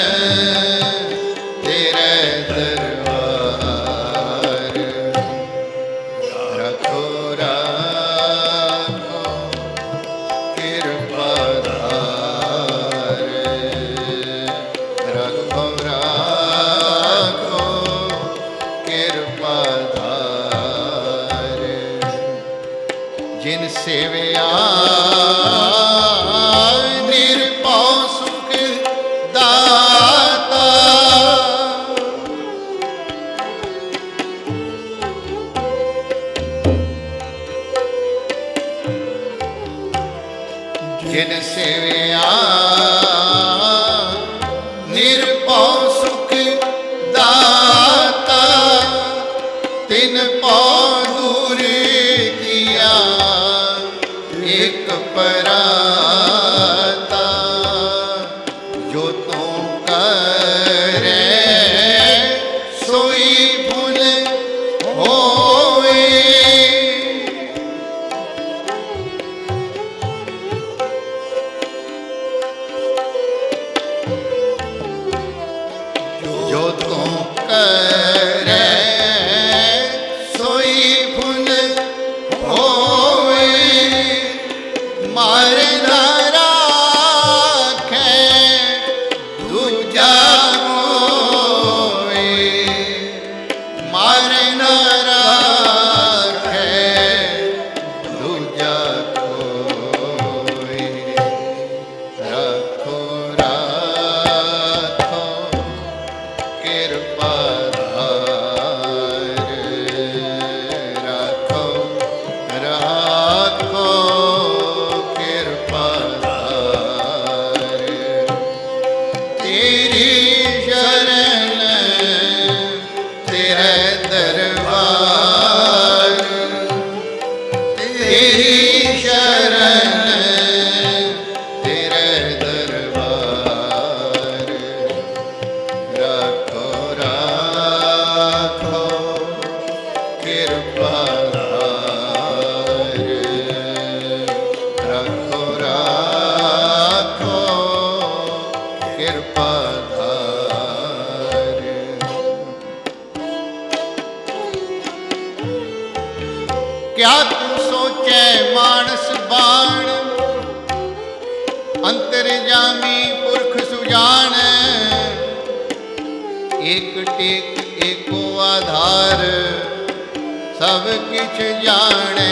तेरे दरबार रखो राखो कृपा रखो राखो कृपा जिन सेवया निरपौ सुख दाता जिन सेवया निरपौ सुख दाता तिन पौ दूर किया एक पराता जो तू करे सोई भूल होए जो तू करे सोई भूल होए मार ना राखे दूजा होए मार ना राखे दूजा होए रखो राखो कृपा रखो राखो कृपा तेरी शरण तेरे दरबार तेरी शरण तेरे दरबार रखो राखो कृपा रखो राखो कृपा क्या तू सोचे मानस बाण अंतर्जामी पुरख सुजान एक टेक एको आधार सब किछ जाने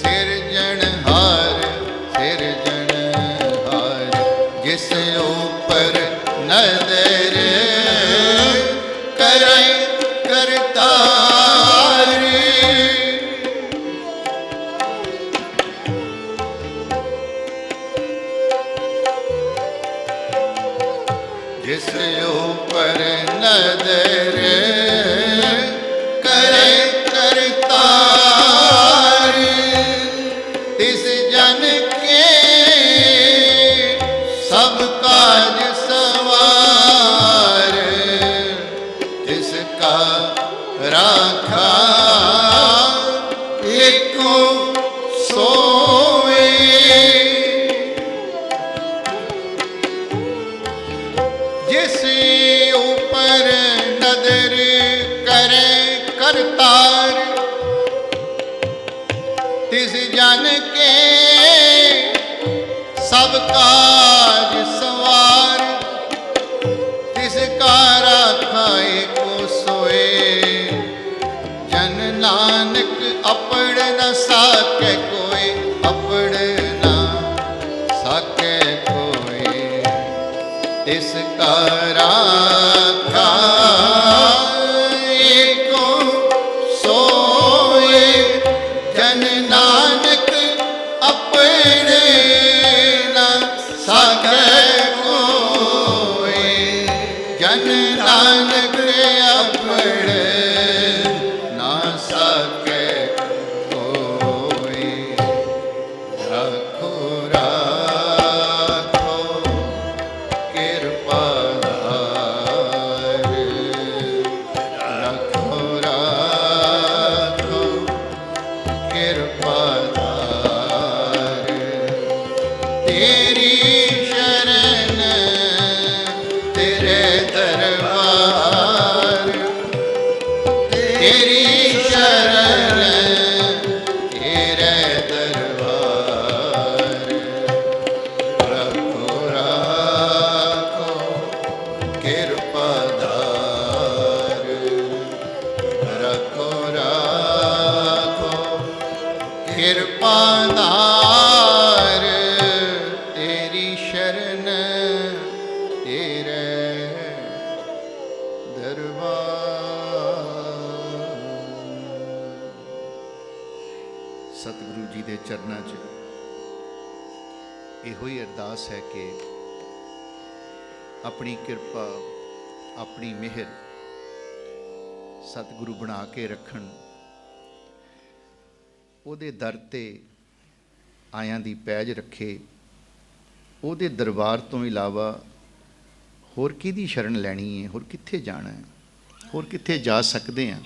सिरजनहार जिस ऊपर नजर करे करतार जिस ऊपर नजर करे करतार तिस जन के सब काज सवार तिसका राखा एको सोए करतार तिस जन के सब काज सवार तिस का राखाए को सोए जन नानक अपड़ न साके कोई अपड़ न साके कोई तिस का राखा को सोए जन नानक अपड़ न साके कोई जन नानक अपड़ ना सके कोई राखो राखो कृपा धार राखो राखो कृपा धार तेरी शरण तेरे दरबार तेरी शरण तेरे दरबार रखो राखो कृपा धार रखो राखो कृपा धार तेरी शरण तेरे दरबार सतਿਗੁਰੂ ਜੀ ਦੇ ਚਰਨਾਂ 'ਚ ਇਹੋ ਹੀ ਅਰਦਾਸ ਹੈ ਕਿ ਆਪਣੀ ਕਿਰਪਾ ਆਪਣੀ ਮਿਹਰ ਸਤਿਗੁਰੂ ਬਣਾ ਕੇ ਰੱਖਣ ਉਹਦੇ ਦਰ ਤੇ ਆਇਆਂ ਦੀ ਪੈਜ ਰੱਖੇ ਉਹਦੇ ਦਰਬਾਰ ਤੋਂ ਇਲਾਵਾ ਹੋਰ ਕਿਹਦੀ ਸ਼ਰਨ ਲੈਣੀ ਹੈ ਹੋਰ ਕਿੱਥੇ ਜਾਣਾ ਹੈ ਹੋਰ ਕਿੱਥੇ ਜਾ ਸਕਦੇ ਹਾਂ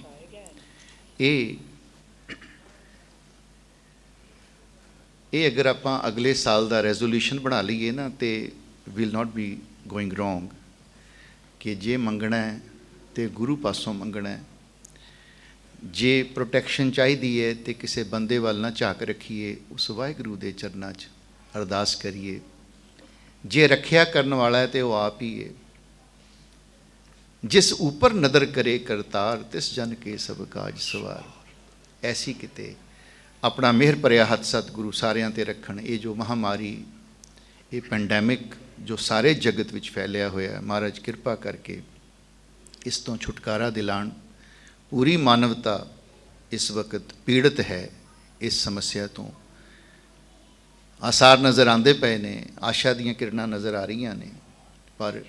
ਇਹ ਅਗਰ ਆਪਾਂ ਅਗਲੇ ਸਾਲ ਦਾ ਰੈਜ਼ੋਲੂਸ਼ਨ ਬਣਾ ਲਈਏ ਨਾ ਤੇ will not be going wrong ਕਿ ਜੇ ਮੰਗਣਾ ਹੈ ਤੇ ਗੁਰੂ ਪਾਸੋਂ ਮੰਗਣਾ ਹੈ ਜੇ ਪ੍ਰੋਟੈਕਸ਼ਨ ਚਾਹੀਦੀ ਹੈ ਤੇ ਕਿਸੇ ਬੰਦੇ ਵੱਲ ਨਾ ਝਾਕ ਰੱਖੀਏ ਉਸ ਵਾਹਿਗੁਰੂ ਦੇ ਚਰਨਾਂ 'ਚ ਅਰਦਾਸ ਕਰੀਏ ਜੇ ਰੱਖਿਆ ਕਰਨ ਵਾਲਾ ਹੈ ਤੇ ਉਹ ਆਪ ਹੀ ਹੈ ਜਿਸ ਉੱਪਰ ਨਦਰ ਕਰੇ ਕਰਤਾਰ ਤਿਸ ਜਨ ਕੇ ਸਭ ਕਾਜ ਸਵਾਰ ਐਸੀ ਕਿਤੇ ਆਪਣਾ ਮਿਹਰ ਭਰਿਆ ਹੱਥ ਸਤਿਗੁਰੂ ਸਾਰਿਆਂ ਤੇ ਰੱਖਣ ਇਹ ਜੋ ਮਹਾਮਾਰੀ ਇਹ ਪੈਂਡੈਮਿਕ ਜੋ ਸਾਰੇ ਜਗਤ ਵਿੱਚ ਫੈਲਿਆ ਹੋਇਆ ਮਹਾਰਾਜ ਕਿਰਪਾ ਕਰਕੇ ਇਸ ਤੋਂ ਛੁਟਕਾਰਾ ਦਿਲਾਣ ਪੂਰੀ ਮਾਨਵਤਾ ਇਸ ਵਕਤ ਪੀੜਤ ਹੈ ਇਸ ਸਮੱਸਿਆ ਤੋਂ ਆਸਾਰ ਨਜ਼ਰ ਆਉਂਦੇ ਪਏ ਨੇ ਆਸ਼ਾ ਦੀਆਂ ਕਿਰਨਾਂ ਨਜ਼ਰ ਆ ਰਹੀਆਂ ਨੇ ਪਰ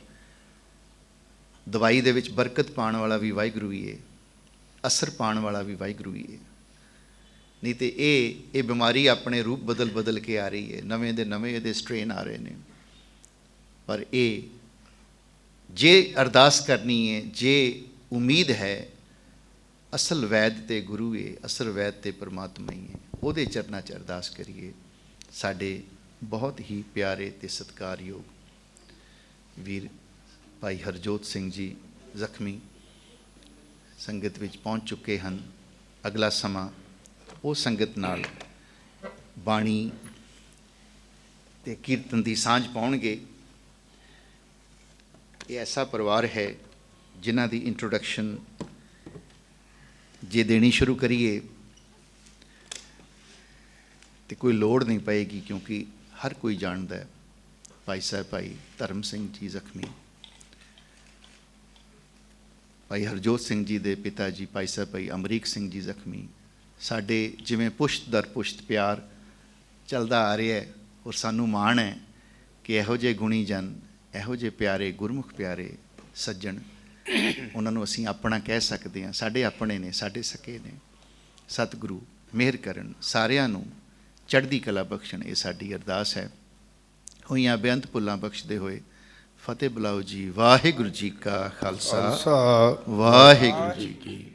ਦਵਾਈ ਦੇ ਵਿੱਚ ਬਰਕਤ ਪਾਉਣ ਵਾਲਾ ਵੀ ਵਾਹਿਗੁਰੂ ਹੀ ਹੈ ਅਸਰ ਪਾਉਣ ਵਾਲਾ ਵੀ ਵਾਹਿਗੁਰੂ ਹੀ ਹੈ ਨਹੀਂ ਤੇ ਇਹ ਬਿਮਾਰੀ ਆਪਣੇ ਰੂਪ ਬਦਲ ਕੇ ਆ ਰਹੀ ਹੈ ਨਵੇਂ ਦੇ ਨਵੇਂ ਇਹਦੇ ਸਟ੍ਰੇਨ ਆ ਰਹੇ ਨੇ ਪਰ ਇਹ ਜੇ ਅਰਦਾਸ ਕਰਨੀ ਹੈ ਜੇ ਉਮੀਦ ਹੈ ਅਸਲ ਵੈਦ ਤੇ ਗੁਰੂ ਹੈ ਅਸਲ ਵੈਦ ਤੇ ਪਰਮਾਤਮਾ ਹੀ ਹੈ ਉਹਦੇ ਚਰਨਾਂ 'ਚ ਅਰਦਾਸ ਕਰੀਏ ਸਾਡੇ ਬਹੁਤ ਹੀ ਪਿਆਰੇ ਤੇ ਸਤਿਕਾਰਯੋਗ ਵੀਰ ਭਾਈ ਹਰਜੋਤ ਸਿੰਘ ਜੀ ਜ਼ਖਮੀ ਸੰਗਤ ਵਿੱਚ ਪਹੁੰਚ ਚੁੱਕੇ ਹਨ ਅਗਲਾ ਸਮਾਂ ਉਹ ਸੰਗਤ ਨਾਲ ਬਾਣੀ ਤੇ ਕੀਰਤਨ ਦੀ ਸਾਂਝ ਪਾਉਣਗੇ ਇਹ ਐਸਾ ਪਰਿਵਾਰ ਹੈ ਜਿਨ੍ਹਾਂ ਦੀ ਇੰਟਰੋਡਕਸ਼ਨ ਜੇ ਦੇਣੀ ਸ਼ੁਰੂ ਕਰੀਏ ਤੇ ਕੋਈ ਲੋੜ ਨਹੀਂ ਪਏਗੀ ਕਿਉਂਕਿ ਹਰ ਕੋਈ ਜਾਣਦਾ ਹੈ ਭਾਈ ਸਾਹਿਬ ਭਾਈ ਧਰਮ ਸਿੰਘ ਜੀ ਜ਼ਖਮੀ ਭਾਈ ਹਰਜੋਤ ਸਿੰਘ ਜੀ ਦੇ ਪਿਤਾ ਜੀ ਭਾਈ ਸਾਹਿਬ ਭਾਈ ਅਮਰੀਕ ਸਿੰਘ ਜੀ ਜ਼ਖਮੀ ਸਾਡੇ ਜਿਵੇਂ ਪੁਸ਼ਤ ਦਰ ਪੁਸ਼ਤ ਪਿਆਰ ਚੱਲਦਾ ਆ ਰਿਹਾ ਹੈ ਔਰ ਸਾਨੂੰ ਮਾਣ ਹੈ ਕਿ ਇਹੋ ਜਿਹੇ ਗੁਣੀ ਜਨ ਇਹੋ ਜਿਹੇ ਪਿਆਰੇ ਗੁਰਮੁਖ ਪਿਆਰੇ ਸੱਜਣ ਉਹਨਾਂ ਨੂੰ ਅਸੀਂ ਆਪਣਾ ਕਹਿ ਸਕਦੇ ਹਾਂ ਸਾਡੇ ਆਪਣੇ ਨੇ ਸਾਡੇ ਸਕੇ ਨੇ ਸਤਿਗੁਰੂ ਮਿਹਰ ਕਰਨ ਸਾਰਿਆਂ ਨੂੰ ਚੜ੍ਹਦੀ ਕਲਾ ਬਖਸ਼ਣ ਇਹ ਸਾਡੀ ਅਰਦਾਸ ਹੈ ਹੋਈਆਂ ਬੇਅੰਤ ਭੁੱਲਾਂ ਬਖਸ਼ਦੇ ਹੋਏ ਫਤਿਹ ਬੁਲਾਓ ਜੀ ਵਾਹਿਗੁਰੂ ਜੀ ਕਾ ਖਾਲਸਾ ਵਾਹਿਗੁਰੂ ਜੀ ਕੀ